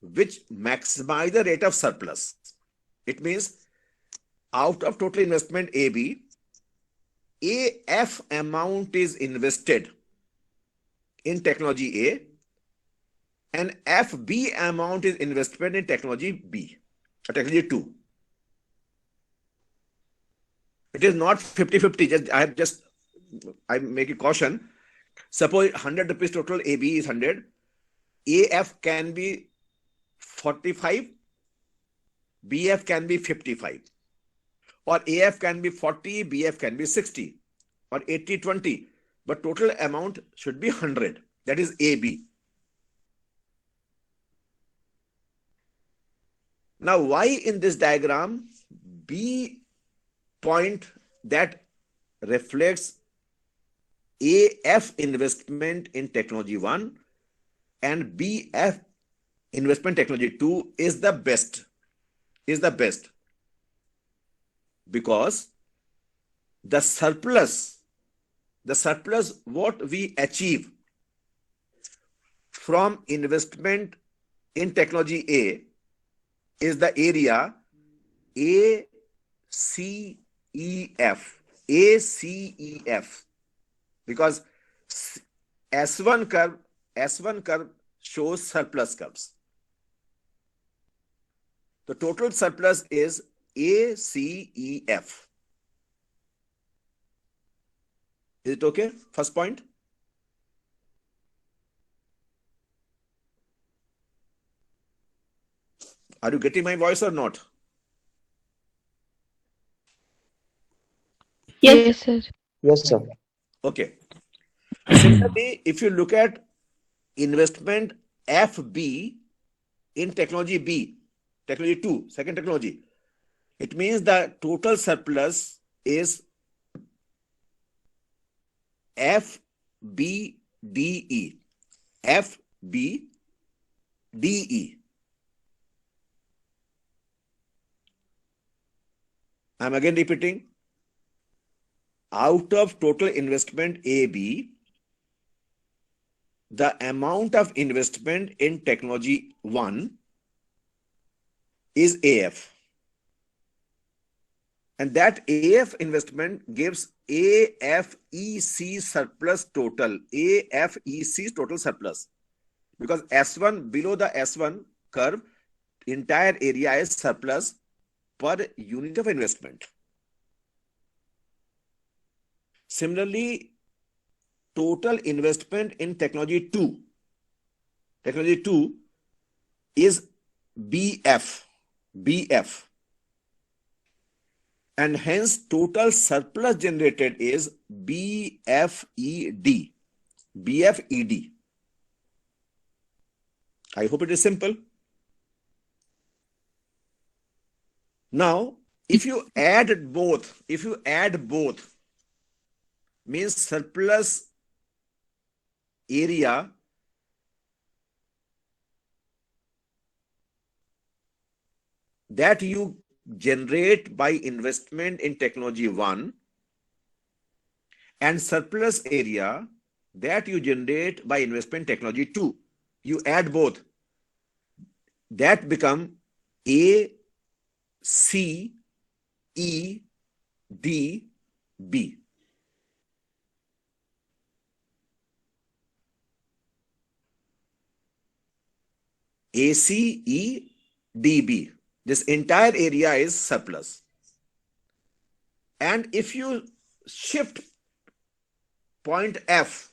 which maximize the rate of surplus. It means out of total investment AB, AF amount is invested in technology A and FB amount is invested in technology B, or technology 2. It is not 50-50. I make a caution. Suppose 100 rupees total, AB is 100. AF can be 45, BF can be 55. Or AF can be 40, BF can be 60. Or 80-20. But total amount should be 100. That is AB. Now, why in this diagram B point that reflects AF investment in technology 1 and BF investment technology 2 is the best. Because the surplus what we achieve from investment in technology A is the area ACEF, because S1 curve shows surplus curves. The total surplus is ACEF. Is it okay? First point. Are you getting my voice or not? Yes, sir. Yes, sir. Okay. Similarly, if you look at investment FB in technology B, technology 2, second technology, it means the total surplus is FBDE. FBDE. I'm again repeating. Out of total investment AB, the amount of investment in technology 1 is AF. And that AF investment gives AFEC surplus total. AFEC total surplus. Because S1, below the S1 curve, entire area is surplus per unit of investment. Similarly, total investment in technology 2 is BF. BF, and hence total surplus generated is BFED. BFED. I hope it is simple. Now, if you add both, means surplus area that you generate by investment in technology 1 and surplus area that you generate by investment in technology 2. You add both. That become A, C, E, D, B. A, C, E, D, B. This entire area is surplus. And if you shift point F,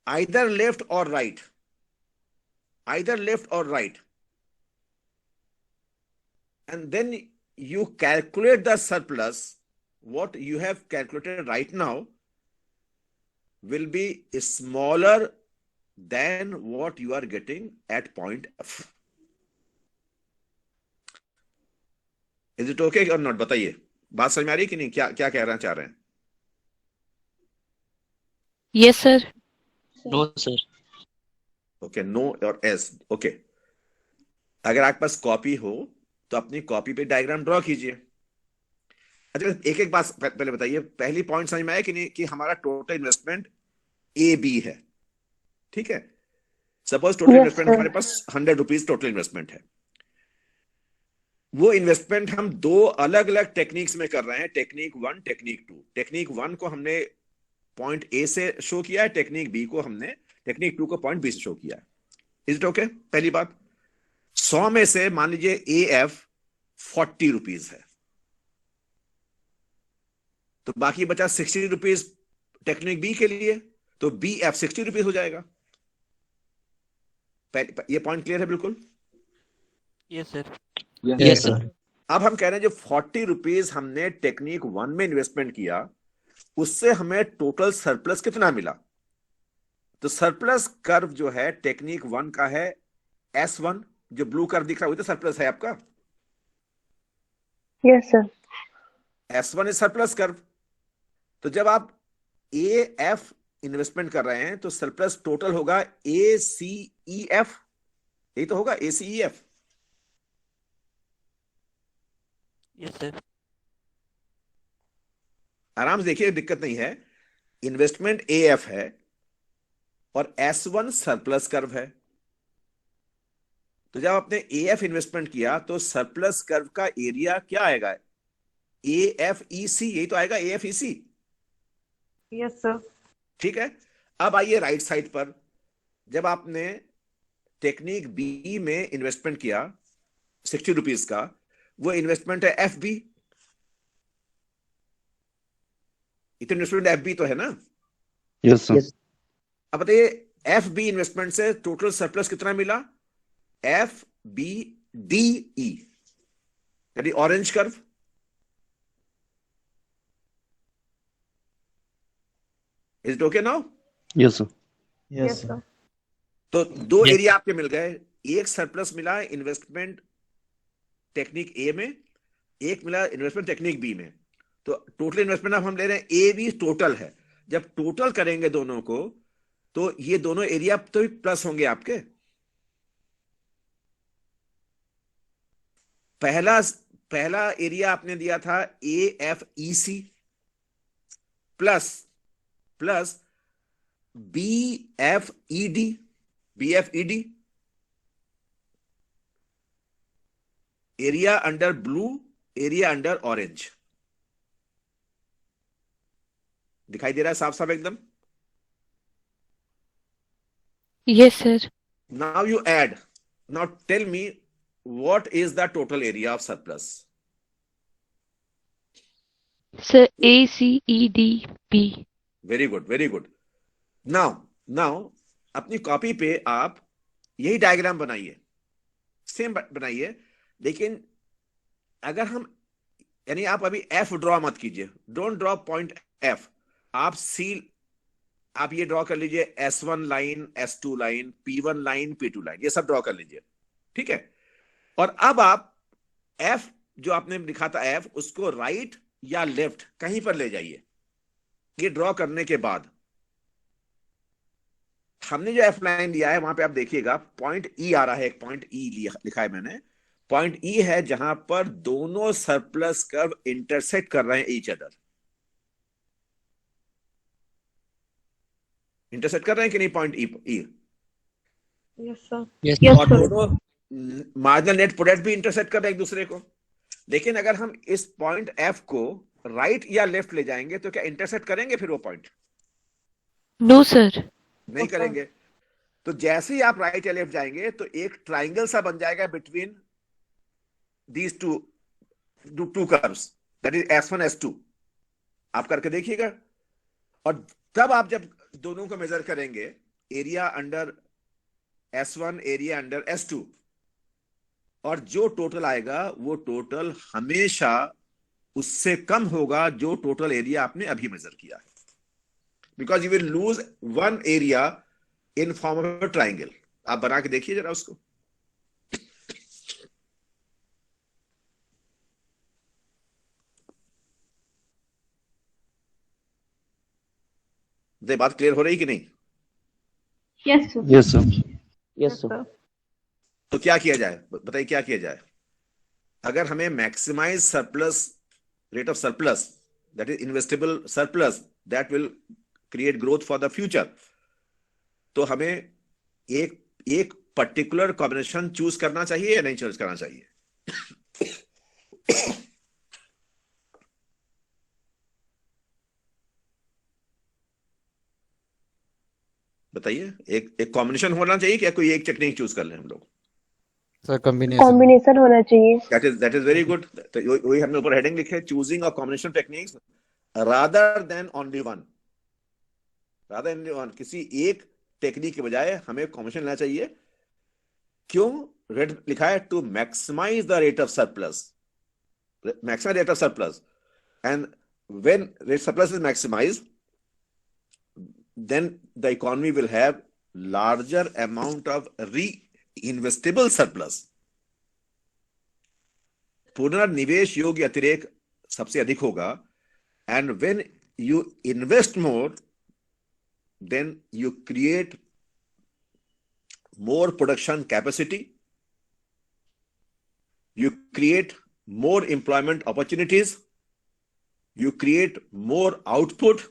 either left or right, and then you calculate the surplus, what you have calculated right now will be smaller than what you are getting at point F. Is it okay or not? बताइए, बात समझ में आ रही है कि नहीं? क्या कहना चाह रहे हैं? Yes, sir. No, sir. Okay, no और एस. ओके, अगर आपके पास कॉपी हो तो अपनी कॉपी पे डायग्राम ड्रॉ कीजिए. अच्छा, एक बात पहले बताइए, पहली पॉइंट समझ में आया कि नहीं कि हमारा टोटल इन्वेस्टमेंट ए बी है. ठीक है, सपोज टोटल इन्वेस्टमेंट हमारे पास 100 रुपीज टोटल इन्वेस्टमेंट है. वो इन्वेस्टमेंट हम दो अलग अलग टेक्निक्स में कर रहे हैं, टेक्निक 1, टेक्निक 2. टेक्निक 1 को हमने पॉइंट ए से शो किया है, टेक्निक 2 को पॉइंट बी से शो किया है. Is it okay? पहली बात, 100 में से मान लीजिए AF 40 रुपीज है, तो बाकी बचा 60 रुपीज टेक्निक बी के लिए, तो BF 60 रुपीज हो जाएगा. ये पॉइंट क्लियर है बिल्कुल? Yes sir. Yes, sir. अब हम कह रहे हैं जो 40 रुपीज हमने टेक्निक 1 में इन्वेस्टमेंट किया, उससे हमें टोटल सरप्लस कितना मिला? तो सरप्लस कर्व जो है टेक्निक 1 का है S1, जो ब्लू कर्व दिख रहा है वो तो सरप्लस है आपका. Yes sir. S1 is surplus curve. तो जब आप AF इन्वेस्टमेंट कर रहे हैं तो सरप्लस टोटल होगा ACEF. यही तो होगा, ACEF. Yes sir. आराम से देखिए, दिक्कत नहीं है. इन्वेस्टमेंट AF है और S1 सरप्लस कर्व है. तो जब आपने AF इन्वेस्टमेंट किया तो सरप्लस कर्व का एरिया क्या आएगा? AFEC. यही तो आएगा, AFEC. Yes sir. ठीक है. अब आइए राइट साइड पर. जब आपने टेक्निक बी में इन्वेस्टमेंट किया 60 रुपीज का, वो इन्वेस्टमेंट है FB. इतने इन्वेस्टमेंट FB तो है ना? Yes, sir. अब बताइए, FB इन्वेस्टमेंट से टोटल सरप्लस कितना मिला? FBDE, यानी orange curve. Is it okay now? Yes, sir. Yes sir. तो दो Yes. एरिया आपके मिल गए. एक सरप्लस मिला इन्वेस्टमेंट टेक्निक ए में, एक मिला इन्वेस्टमेंट टेक्निक बी में. तो टोटल इन्वेस्टमेंट अब हम ले रहे हैं AB टोटल है. जब टोटल करेंगे दोनों को तो ये दोनों एरिया तो प्लस होंगे आपके. पहला एरिया आपने दिया था AFEC plus BFED. Area under blue, area under orange. दिखाई दे रहा है साफ साफ एकदम? Yes, sir. Now you add. Now tell me, what is the total area of surplus? Sir, ACEDB. Very good, very good. Now अपनी copy पे आप यही डायग्राम बनाइए. सेम बनाइए, लेकिन अगर हम, यानी आप अभी एफ ड्रॉ मत कीजिए, डोंट ड्रॉ पॉइंट एफ, आप सी, आप ये ड्रॉ कर लीजिए S1 line, S2 line, P1 line, P2 line, ये सब ड्रॉ कर लीजिए, ठीक है। और अब आप एफ जो आपने लिखा था एफ, उसको राइट या लेफ्ट कहीं पर ले जाइए। ये ड्रॉ करने के बाद हमने जो एफ लाइन लिया है वहां पे आप देखिएगा पॉइंट ई आ रहा है, एक पॉइंट ई लिखा है मैंने, पॉइंट ई है जहां पर दोनों सरप्लस कर्व इंटरसेक्ट कर रहे हैं ईच अदर। इंटरसेक्ट कर रहे हैं कि नहीं पॉइंट ई? Yes sir. Yes. और दोनों मार्जिनल नेट प्रोडक्ट भी इंटरसेक्ट कर रहे हैं एक दूसरे को। लेकिन अगर हम इस पॉइंट एफ को राइट या लेफ्ट ले जाएंगे तो क्या इंटरसेक्ट करेंगे फिर वो पॉइंट? No, sir. नहीं करेंगे। तो जैसे ही आप राइट या लेफ्ट जाएंगे तो एक ट्राइंगल सा बन जाएगा between these two curves, that is S1 S2। आप करके देखिएगा। और तब आप जब दोनों को मेजर करेंगे, area under S1, area under S2, और जो टोटल आएगा वो टोटल हमेशा उससे कम होगा जो टोटल एरिया आपने अभी मेजर किया है, because you will lose one area in form of a triangle. आप बना के देखिए जरा उसको। ये बात क्लियर हो रही कि नहीं? Yes sir. Yes, sir. Yes, sir. तो क्या किया जाए, बताइए क्या किया जाए? अगर हमें maximize surplus, rate of surplus, that is investable surplus, that will create growth for the future, तो हमें एक पर्टिकुलर कॉम्बिनेशन चूज करना चाहिए या नहीं चूज करना चाहिए? बताइए, एक कॉम्बिनेशन होना चाहिए क्या कोई एक टेक्निक चूज कर लें हम लोग? सर कॉम्बिनेशन कॉम्बिनेशन होना चाहिए। That is very good. तो वही हमने ऊपर हेडिंग लिखे, choosing a combination techniques rather than only one. Rather than one, किसी एक टेक्निक के बजाय हमें कॉम्बिनेशन लेना चाहिए। क्यों? रेट लिखा है to maximize the rate of surplus, maximize rate of surplus, and when rate surplus is maximized, then the economy will have larger amount of reinvestable surplus. पुनर्निवेश योग्य अतिरेक सबसे अधिक होगा, and when you invest more, then you create more production capacity, you create more employment opportunities, you create more output,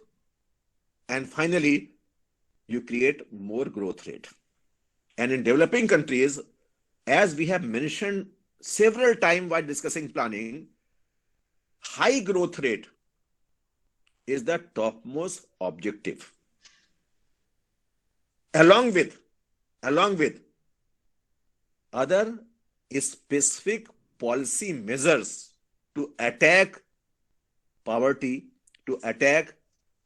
and finally you create more growth rate. And in developing countries, as we have mentioned several times while discussing planning, high growth rate is the topmost objective, along with other specific policy measures to attack poverty, to attack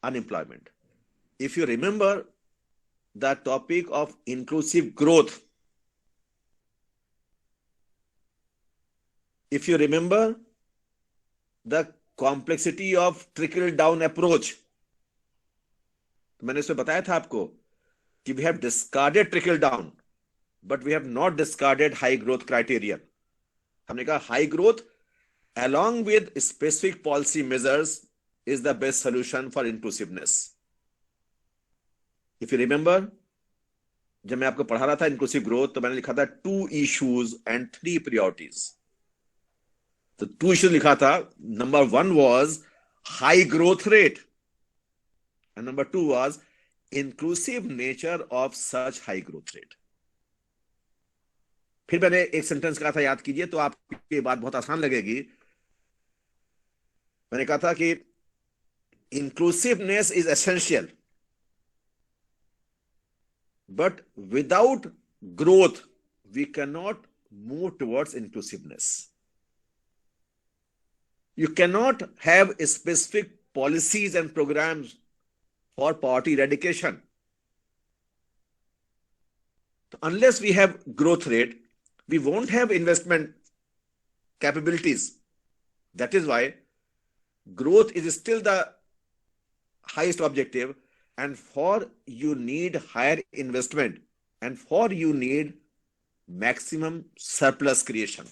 unemployment. If you remember the topic of inclusive growth, if you remember the complexity of trickle down approach, मैंने इसमें बताया था आपको कि we have discarded trickle down, but we have not discarded high growth criterion. हमने कहा high growth along with specific policy measures is the best solution for inclusiveness. If you remember, जब मैं आपको पढ़ा रहा था इंक्लूसिव ग्रोथ, तो मैंने लिखा था 2 issues and 3 priorities. तो 2 issues लिखा था, number 1 was high growth rate, and number 2 was inclusive nature of such high growth rate. फिर मैंने एक सेंटेंस कहा था, याद कीजिए तो आपको ये बात बहुत आसान लगेगी। मैंने कहा था कि inclusiveness is essential, but without growth we cannot move towards inclusiveness. You cannot have specific policies and programs for poverty eradication. Unless we have growth rate, we won't have investment capabilities. That is why growth is still the highest objective, and for you need higher investment, and for you need maximum surplus creation.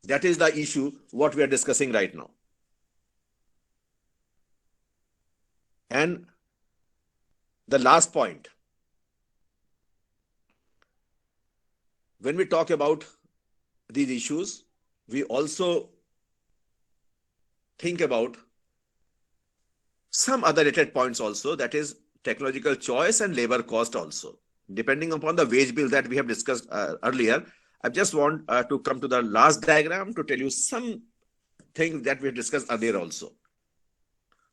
That is the issue what we are discussing right now. And the last point, when we talk about these issues, we also think about some other related points also, that is technological choice and labor cost also. Depending upon the wage bill that we have discussed earlier, I just want to come to the last diagram to tell you some things that we have discussed earlier also.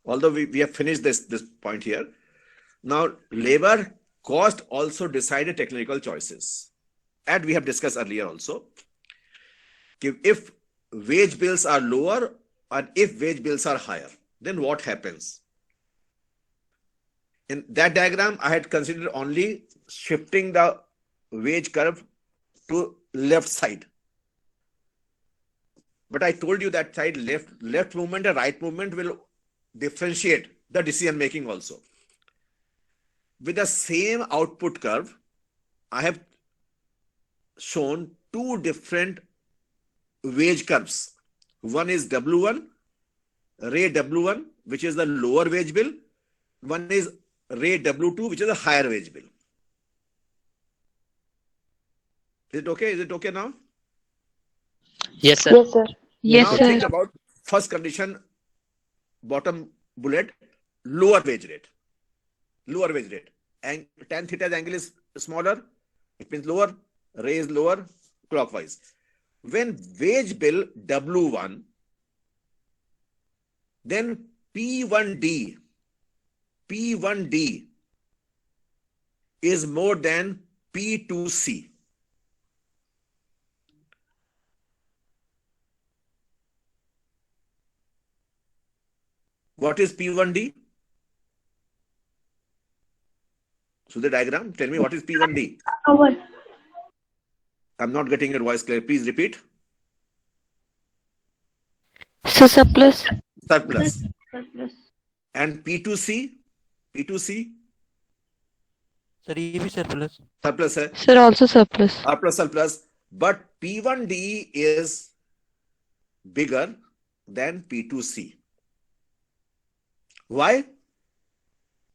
Although we have finished this point here. Now, labor cost also decided technical choices. And we have discussed earlier also. If wage bills are lower and if wage bills are higher, then what happens? In that diagram, I had considered only shifting the wage curve to left side. But I told you that side left movement and right movement will differentiate the decision making also. With the same output curve, I have shown two different wage curves. One is W1, rate W1, which is the lower wage bill. One is rate W2, which is a higher wage bill. Is it okay? Is it okay now? Yes, sir. Yes, sir. Yes, Now sir. think about first condition, bottom bullet, lower wage rate. Lower wage rate. And tan theta's angle is smaller. It means lower. Ray is lower clockwise. When wage bill W1, then P1D is more than P2C. What is P1D? So the diagram, tell me what is P1D? Our I'm not getting your voice clear. Please repeat. So surplus. Surplus. surplus. And P2C? P2C? Sir, ये भी surplus. Surplus है. Sir, also surplus. Surplus. But P1D is bigger than P2C. Why?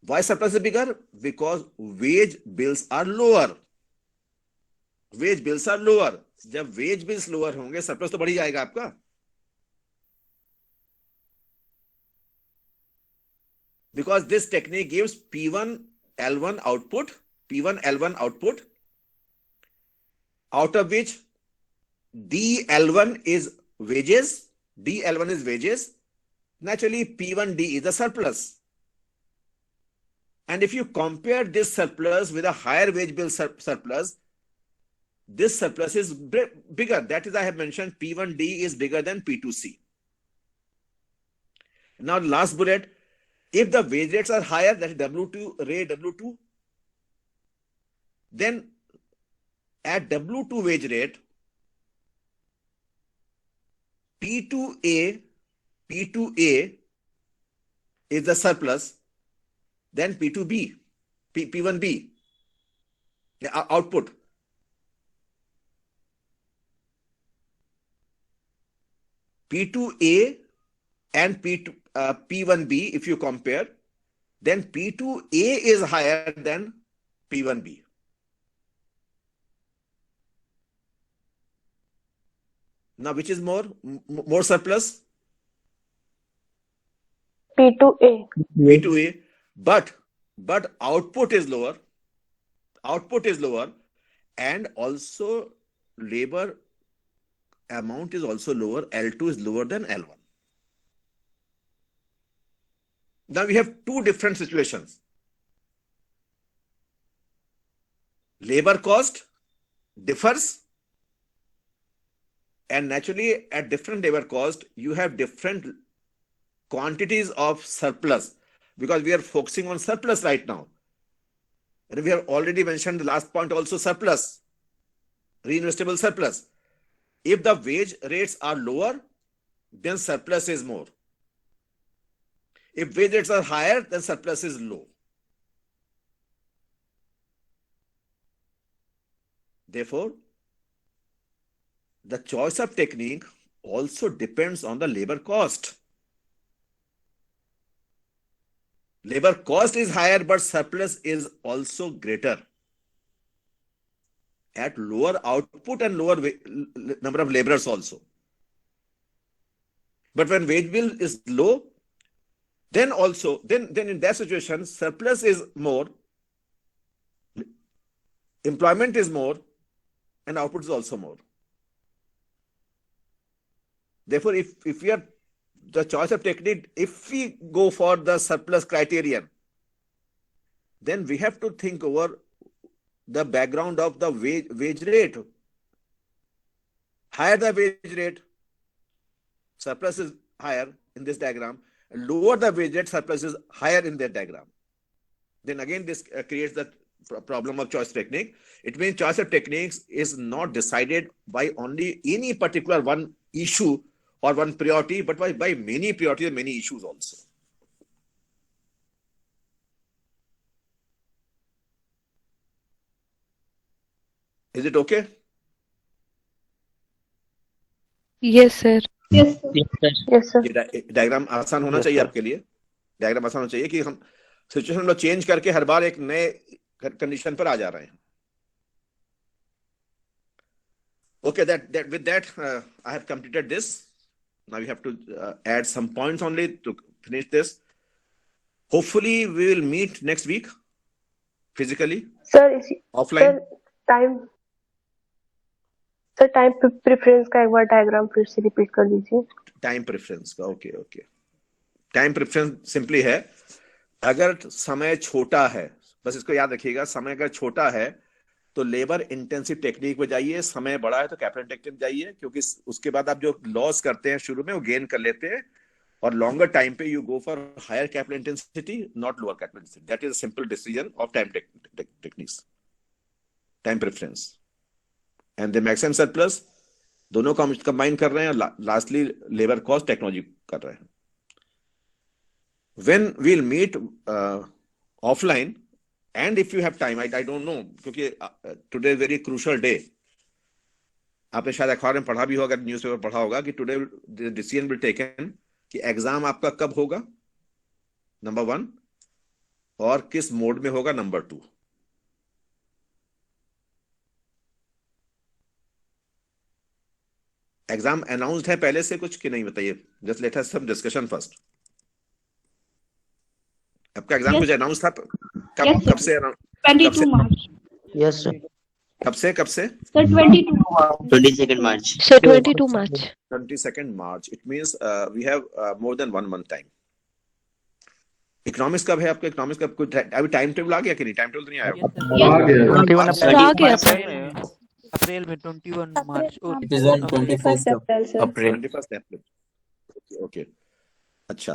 Why surplus is bigger? Because wage bills are lower. Wage bills are lower. जब wage bills lower होंगे, surplus तो बढ़ ही जाएगा आपका. Because this technique gives P1 L1 output, out of which DL1 is wages. Naturally, P1D is a surplus. And if you compare this surplus with a higher wage bill surplus, this surplus is bigger. That is, I have mentioned P1D is bigger than P2C. Now, last bullet, if the wage rates are higher, that is W2, rate W2, then at W2 wage rate, P2A is the surplus, then P2B, P1B, the output. P2A and P1B, if you compare, then P2A is higher than P1B. Now, which is more surplus? P2A. P2A, but output is lower. And also labor amount is also lower. L2 is lower than L1. Now we have two different situations. Labor cost differs, and naturally at different labor cost, you have different quantities of surplus, because we are focusing on surplus right now. And we have already mentioned the last point also, surplus. reinvestable surplus. If the wage rates are lower, then surplus is more. If wage rates are higher, then surplus is low. Therefore, the choice of technique also depends on the labor cost. Labor cost is higher, but surplus is also greater at lower output and lower number of laborers also. But when wage bill is low, then in that situation, surplus is more, employment is more, and output is also more. Therefore, if we are the choice of technique, if we go for the surplus criterion, then we have to think over the background of the wage rate. Higher the wage rate, surplus is higher in this diagram. Lower the wage rate, surplus is higher in that diagram. Then again, this creates the problem of choice technique. It means choice of techniques is not decided by only any particular one issue or one priority, but by many priorities and many issues also. Is it okay? Yes, sir. Yes, sir. Yes, sir. Yes, sir. ये diagram आसान होना Yes, चाहिए sir. आपके लिए. Diagram आसान होना चाहिए कि हम सिचुएशन में चेंज करके हर बार एक नए कंडीशन पर आ जा रहे हैं. Okay, with that, I have completed this. Now we have to add some points only to finish this. Hopefully, we will meet next week physically, sir offline. Sir time preference का एक बार diagram फिर से repeat कर दीजिए. Time preference का okay. Time preference simply है, अगर समय छोटा है, बस इसको याद रखिएगा, समय अगर छोटा है तो लेबर इंटेंसिव टेक्निक में जाइए, समय बड़ा है तो कैपिटल टेक्निक जाइए, क्योंकि उसके बाद आप जो लॉस करते हैं शुरू में वो गेन कर लेते हैं, और लॉन्गर टाइम पे you go for higher capital intensity, not lower capital intensity. That is a simple decision of time techniques, time preference. And the maximum surplus दोनों को हम कंबाइन कर रहे हैं, लास्टली लेबर कॉस्ट टेक्नोलॉजी कर रहे हैं. When we will meet offline, and if you have time, I don't know, क्योंकि today is very crucial day. आपने शायद अखबार में पढ़ा भी होगा, न्यूज़पेपर पढ़ा होगा कि today the decision will taken कि एग्जाम आपका कब होगा, नंबर 1, और किस मोड में होगा, नंबर 2. एग्जाम अनाउंस्ड है पहले से कुछ कि नहीं, बताइए. Just let us some discussion first. आपका एग्जाम Yes. कुछ अनाउंस था? Yes, sir. कब से 22 March. Yes, sir. कब से Sir, 22. 22nd March. Sir, 22 March. 22nd March. It means we have more than 1 month time. Economics कब है आपका? इकोनॉमिक्स का कुछ अभी टाइम टेबल आ गया कि नहीं? टाइम टेबल नहीं आया. Yes. 21 Sir, आ गया था. अप्रैल में 21 मार्च. It is on 21st April. 21st April. Okay. अच्छा.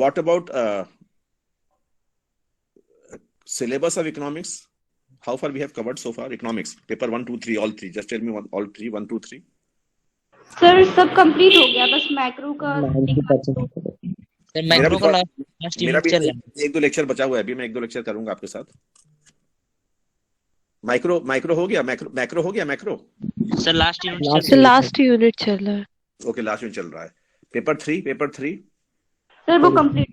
What about syllabus of economics? How far we have covered so far? Economics paper 1, 2, 3, all 3. Just tell me all 3. 1, 2, 3. Sir सब complete हो गया, बस macro का 90%. Sir मेरा macro का भी last मेरा यूनिट भी चल रहा है. 1-2 लेक्चर बचा हुआ है. अभी मैं 1-2 लेक्चर करूंगा आपके साथ. माइक्रो हो गया. मैक्रो हो गया. मैक्रो सर लास्ट यूनिट चल Sir, last unit चल रहा है. ओके, लास्ट में चल रहा है. पेपर 3 सर वो कंप्लीट.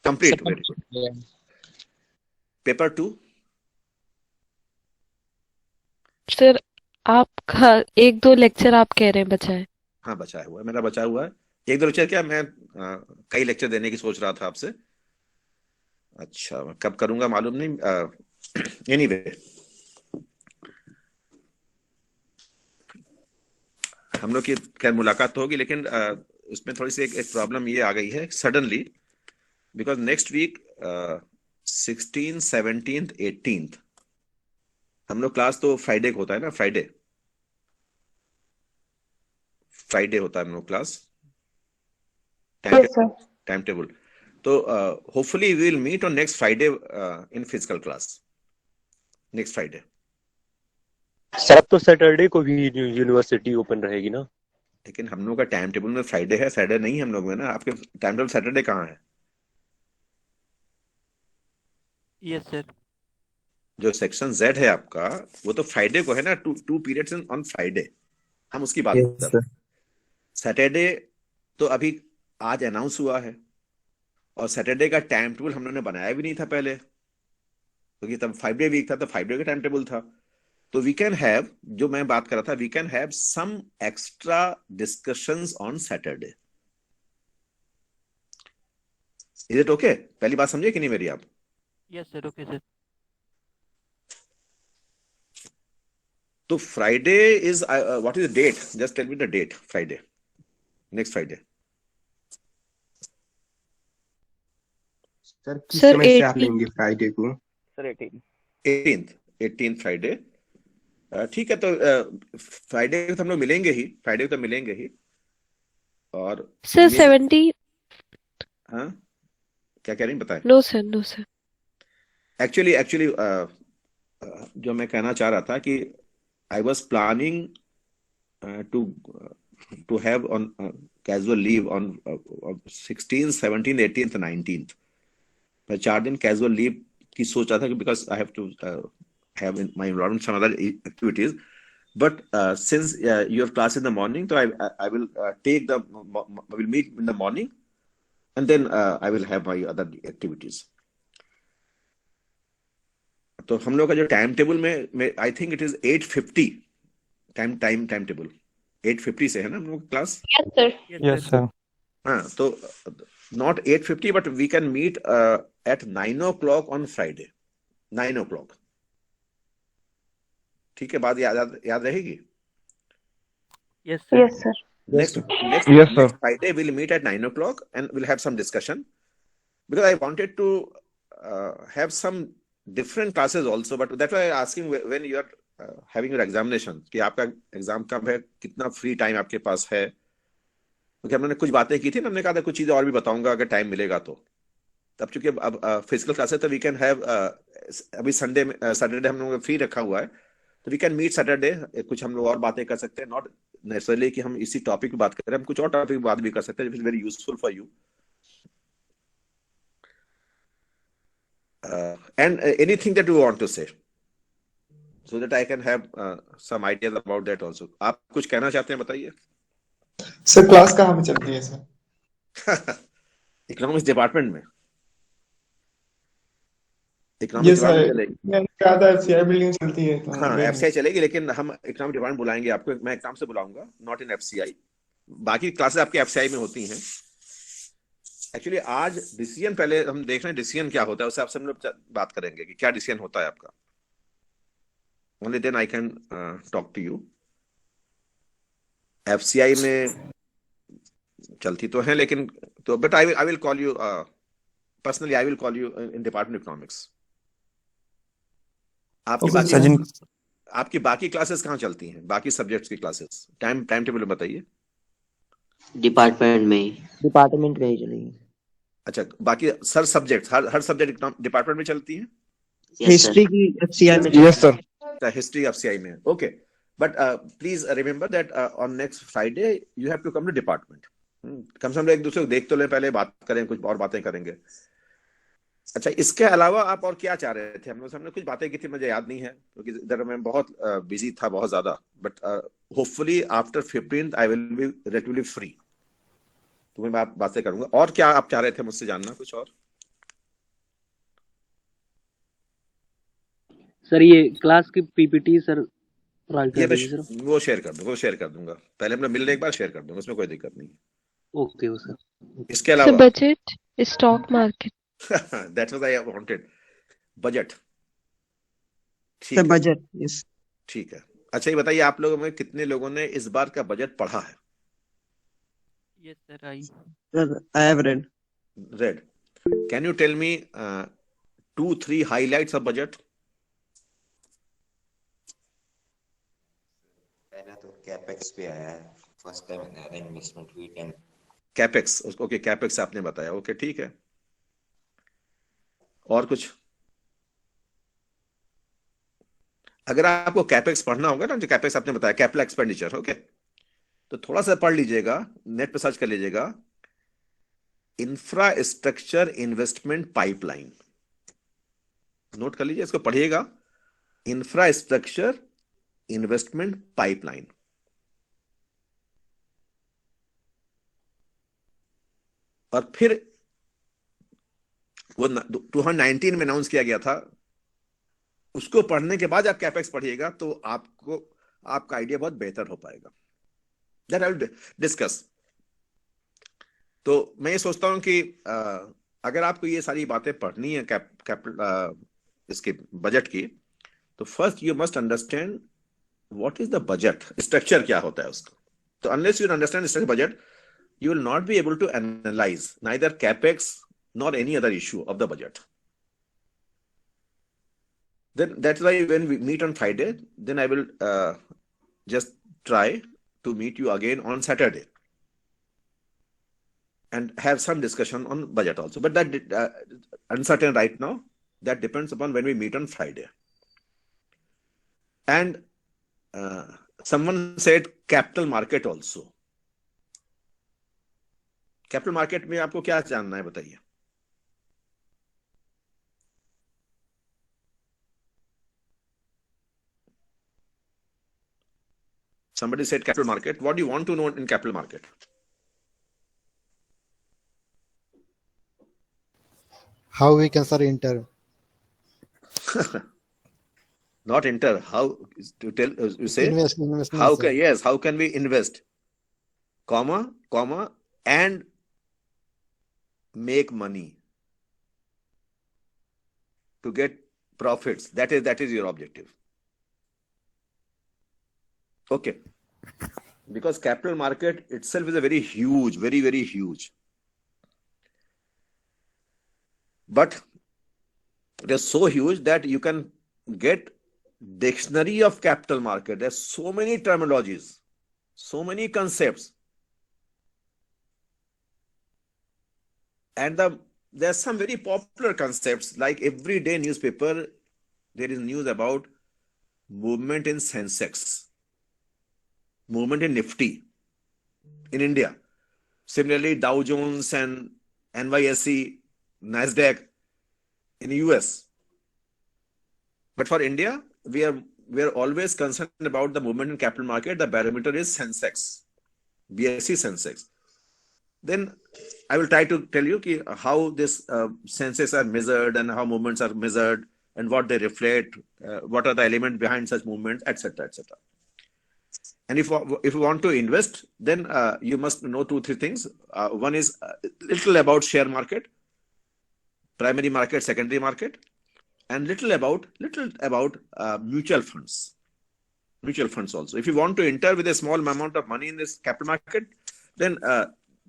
कंप्लीट. रहा है. पेपर 2 Sir, आपका 1-2 लेक्चर आप कह रहे हैं बचा है. हाँ बचा हुआ है, मेरा बचा हुआ है. 1-2 लेक्चर क्या, मैं कई लेक्चर देने की सोच रहा था आपसे. अच्छा, कब करूंगा मालूम नहीं. एनीवे, हम लोग की खैर मुलाकात तो होगी, लेकिन उसमें थोड़ी सी एक प्रॉब्लम ये आ गई है सडनली, बिकॉज नेक्स्ट वीक 16, 17, 18 हम लोग क्लास तो फ्राइडे को होता है ना. फ्राइडे होता है हम लोग class. Yes, sir. Time table. तो hopefully we will meet on next Friday in physical class. Next Friday. Sir अब तो सैटरडे को भी यूनिवर्सिटी ओपन रहेगी ना? लेकिन हम लोग का टाइम टेबल में फ्राइडे है, सैटरडे नहीं है हम लोग में ना। आपके टाइम टेबल सैटरडे कहाँ है? Yes sir. जो सेक्शन जेड है आपका, वो तो फ्राइडे को है ना, टू पीरियड्स ऑन फ्राइडे, हम उसकी बात Yes, कर रहे sir. हैं। सैटरडे तो अभी आज अनाउंस हुआ है, और सैटरडे का टाइम टेबल हम लोगों ने बनाया भी नहीं था पहले, क्योंकि तब 5 डे वीक था, तो 5 डे का टाइम टेबल था। तो वी कैन हैव, जो मैं बात कर रहा था, we can have some extra discussions on Saturday. Is it okay? पहली बात समझे कि नहीं मेरी आप? Yes sir, okay sir. तो Friday is what is the date? Just tell me the date. Friday, next Friday. Sir किस सर समय से आप 18। लेंगे फ्राइडे को? सर 18। 18th Friday. ठीक है, तो फ्राइडे को तो हम लोग मिलेंगे ही, फ्राइडे को तो मिलेंगे ही। और सर मे 70। हाँ, क्या कह रही हैं बताएं। No sir, no sir. Actually जो मैं कहना चाह रहा था कि I was planning to to have on casual leave on 16, 17, 18, 19। मैं 4 दिन कैजुअल लीव की सोच रहा था कि because I have to have in my environment some other activities, but since you have class in the morning, so I will take the I will meet in the morning, and then I will have my other activities. तो हम लोग का जो time table में I think it is 8:50 time table 8:50 से है ना हम लोग class. Yes sir. Yes, sir. हाँ, तो not 8:50 but we can meet at 9 o'clock on Friday, 9 o'clock। ठीक है, बात याद रहेगी। Yes sir. Yes, sir. Next Yes, sir. Friday we'll meet at 9 o'clock and we'll have some discussion, because I wanted to have some different classes also, but that's why I'm asking when you are having your examination कि आपका exam कब है, कितना free time आपके पास है। क्योंकि हमने कुछ बातें की थी ना, हमने कहा था कुछ चीजें और भी बताऊंगा अगर टाइम मिलेगा तो। तब चूंकि अब फिजिकल क्लासेस तो वी कैन हैव, अभी संडे में सैटरडे हम लोग फ्री रखा हुआ है, तो वी कैन मीट सैटरडे, कुछ हम लोग और बातें कर सकते हैं। नॉट नेसेसरली कि हम इसी टॉपिक पे बात करें, हम कुछ और टॉपिक पे बात भी कर सकते हैं, very useful for you. And anything that you want to say, so that I can have some ideas about that also. आप कुछ कहना चाहते हैं, बताइए। सर क्लास कहाँ पे चल रही है सर? इकोनॉमिक्स डिपार्टमेंट में। ये इकोनॉमिक्स सर डिपार्टमेंट चलेगी। मैंने कहा था एफसीआई बिल्डिंग चलती है तो हाँ, गए नहीं। एफसीआई चलेगी, लेकिन हम इकोनॉमिक डिपार्टमेंट बुलाएंगे आपको, मैं एग्जाम से बुलाऊंगा, नॉट इन एफसीआई। बाकी क्लासेस आपके एफसीआई में होती हैं। एक्चुअली आज डिसीजन पहले हम देख रहे हैं, डिसीजन क्या होता है उससे आपसे हम लोग बात करेंगे कि क्या डिसीजन होता है आपका। Only then I can talk to you. FCI में चलती तो है, लेकिन तो but I will call you personally, I will call you in department economics. आपकी बाकी क्लासेस कहाँ चलती हैं, बाकी सब्जेक्ट्स की क्लासेस? टाइम टेबल बताइए। डिपार्टमेंट में ही चलेगी। अच्छा, बाकी सर सब्जेक्ट हर सब्जेक्ट डिपार्टमेंट में चलती हैं? हिस्ट्री की एफसीआई में। Yes, sir. हिस्ट्री एफसीआई में, okay. But please remember that on next Friday you have to come to department. कम से कम एक दूसरे को देख तो लें, पहले बात करें, कुछ और बातें करेंगे। अच्छा, इसके अलावा आप और क्या चाह रहे थे? हमने कुछ बातें की थी, मुझे याद नहीं है क्योंकि इधर मैं बहुत बिजी था, बहुत ज्यादा। But hopefully after 15th I will be relatively free, तो मैं बातें करूंगा। और क्या आप चाह रहे थे मुझसे जानना, कुछ और? सर ये क्लास की पीपीटी सर ये वो शेयर कर दूंगा। पहले मैं मिलने एक बार शेयर कर दूंगा, उसमें कोई दिक्कत नहीं है। Okay sir. इसके अलावा budget, stock market. That's what I wanted, budget. ठीक सर है, बजट। यस। ठीक है। अच्छा, ये बताइए आप लोगों में कितने लोगों ने इस बार का बजट पढ़ा है? Yes sir, I have read. Read. Can you tell me 2-3 highlights of budget? पहला तो कैपेक्स पे आया है, फर्स्ट टाइम इन्वेस्टमेंट हुई 10। कैपेक्स, ओके, कैपेक्स आपने बताया, ओके ठीक है। और कुछ? अगर आपको कैपेक्स पढ़ना होगा ना, जो कैपेक्स आपने बताया कैपिटल एक्सपेंडिचर, ओके, तो थोड़ा सा पढ़ लीजिएगा, नेट पे सर्च कर लीजिएगा, इंफ्रास्ट्रक्चर इन्वेस्टमेंट पाइपलाइन, नोट कर लीजिए, इसको पढ़िएगा, इंफ्रास्ट्रक्चर इन्वेस्टमेंट पाइपलाइन। और फिर वो 2019 में अनाउंस किया गया था, उसको पढ़ने के बाद आप कैपेक्स पढ़िएगा तो आपको आपका आइडिया बहुत बेहतर हो पाएगा। That I will discuss. तो मैं ये सोचता हूं कि अगर आपको ये सारी बातें पढ़नी है इसके बजट की, तो first you must understand what is the budget, structure क्या होता है उसका। तो unless you understand structure budget, you will not be able to analyze neither capex nor any other issue of the budget. Then that's why when we meet on Friday, then I will just try to meet you again on Saturday and have some discussion on budget also. But that uncertain right now. That depends upon when we meet on Friday. And someone said capital market also. Capital market में आपको क्या जानना है बताइए। Somebody said capital market. What do you want to know in capital market? How we can enter? Not enter. How to tell? You say Investment. How can, yes? How can we invest? Comma, and make money to get profits. That is your objective. Okay. Because capital market itself is a very huge, very, very huge. But it is so huge that you can get dictionary of capital market. There's so many terminologies, so many concepts. And there's some very popular concepts, like everyday newspaper, there is news about movement in Sensex, movement in Nifty in India. Similarly, Dow Jones and NYSE, Nasdaq in the US. But for India, we are always concerned about the movement in capital market. The barometer is Sensex, BSE Sensex. Then I will try to tell you how this senses are measured and how movements are measured and what they reflect, what are the elements behind such movements, etc., etc. And if you want to invest, then you must know 2-3 things. One is little about share market, primary market, secondary market, and little about mutual funds. Mutual funds also. If you want to enter with a small amount of money in this capital market, then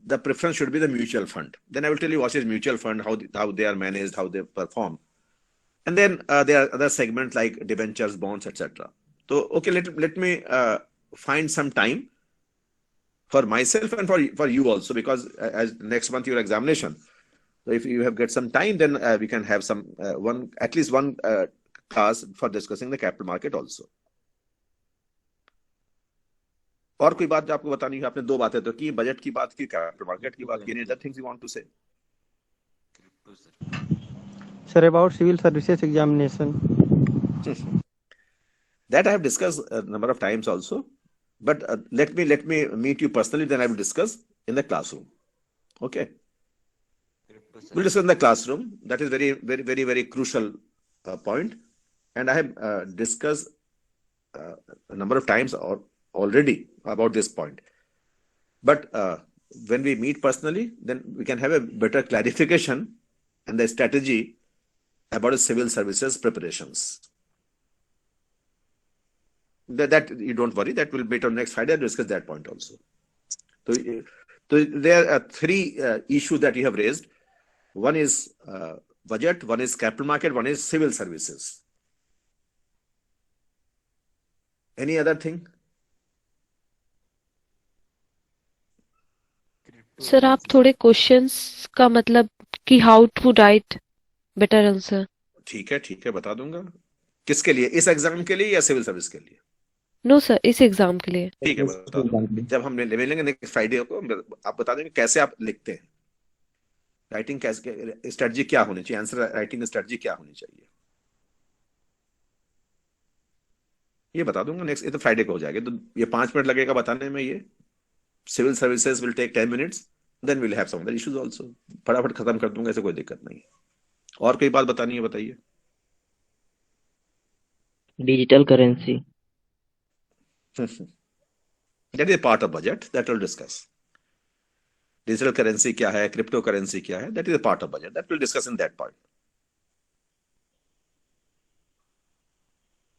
the preference should be the mutual fund. Then I will tell you what is mutual fund, how they are managed, how they perform. And then there are other segments like debentures, bonds, etc. So, okay, let me find some time for myself and for you also, because as next month your examination. So if you have got some time, then we can have some at least one class for discussing the capital market also. और कोई बात जो आपको बतानी है? आपने 2 बातें तो की, बजट की बात की, कैपिटल मार्केट की बात की. Any other things you want to say? Sir, about civil services examination. That I have discussed a number of times also. But let me meet you personally, then I will discuss in the classroom. Okay. We'll discuss in the classroom. That is very, very, very, very crucial point. And I have discussed a number of times already about this point. But when we meet personally, then we can have a better clarification and the strategy about the civil services preparations. That you don't worry, that will be on next Friday. I'll discuss that point also. So there are 3 issues that you have raised. One is budget, one is capital market, one is civil services. Any other thing? Sir आप थोड़े questions का मतलब कि how to write better answer. ठीक है, बता दूंगा. किसके लिए, इस एग्जाम के लिए या सिविल सर्विस के लिए? नो सर, इस एग्जाम के लिए। ठीक है, बता दो। जब हम मिलेंगे नेक्स्ट फ्राइडे को, आप बता देंगे कैसे आप लिखते हैं, राइटिंग कैसे, स्ट्रेटजी क्या होनी चाहिए, आंसर राइटिंग स्ट्रेटजी क्या होनी चाहिए, ये बता दूंगा नेक्स्ट। ये तो फ्राइडे को हो जाएगा, तो ये 5 मिनट लगेगा बताने में। ये civil services will take 10 minutes, then will have some other issues also. फटाफट खत्म कर दूंगा, ऐसे कोई दिक्कत नहीं है। और कोई बात बतानी है, बताइए। Digital currency. That is a part of budget that we'll discuss. Digital currency क्या है, क्रिप्टो करेंसी क्या है, that is a part of budget that we'll discuss in that part.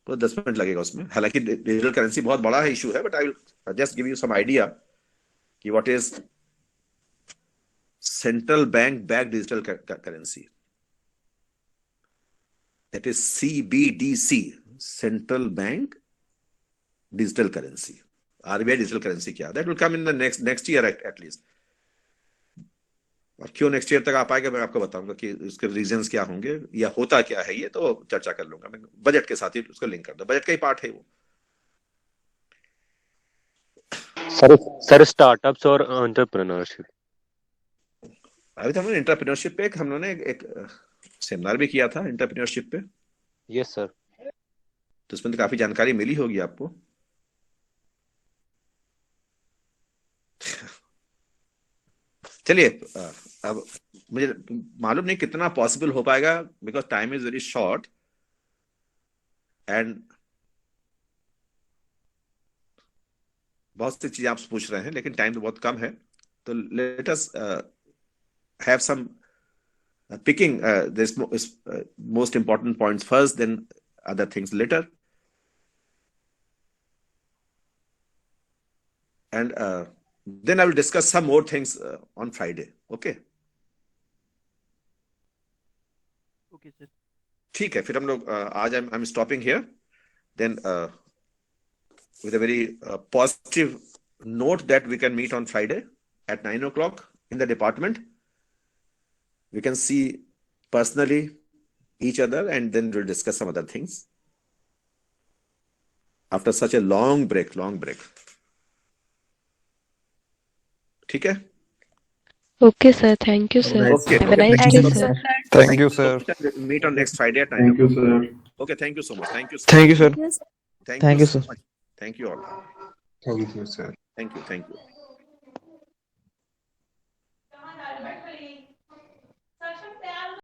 तो 10 मिनट लगेगा उसमें। हालांकि डिजिटल करेंसी बहुत बड़ा है, इशू है, but I will just give you some idea कि what is central bank back digital currency, that is CBDC, central bank digital currency. RBI digital currency क्या, that will come in the next year at least. और क्यों next year तक आ पाएगा मैं आपको बताऊंगा कि उसके रीजंस क्या होंगे या होता क्या है, ये तो चर्चा कर लूंगा मैं, बजट के साथ ही उसको लिंक कर दो, बजट का ही पार्ट है वो। सर स्टार्टअप्स और एंटरप्रेन्योरशिप। अभी तो हमने एंटरप्रेन्योरशिप पे हम लोगों ने एक सेमिनार भी किया था एंटरप्रेन्योरशिप पे। Yes sir. तो उसमें तो काफी जानकारी मिली होगी आपको। चलिए, अब मुझे मालूम नहीं कितना पॉसिबल हो पाएगा, because time is very short and बहुत सी चीजें आप पूछ रहे हैं, लेकिन टाइम तो बहुत कम है। तो let us have some picking this most important points first, then other things later. And then I will discuss some more things on Friday. Okay? Okay, sir. ठीक है, फिर हम लोग आज I'm stopping here. Then with a very positive note that we can meet on Friday at 9 o'clock in the department. We can see personally each other, and then we'll discuss some other things after such a long break. ठीक है? Okay sir, thank you sir. Okay. Have a nice day sir. Thank you, sir. Meet on next Friday at 9 Thank you, o'clock. sir. Okay, thank you so much. Thank you. Thank you, sir. Thank you sir. so much. Thank you all. Thank you, sir. Thank you.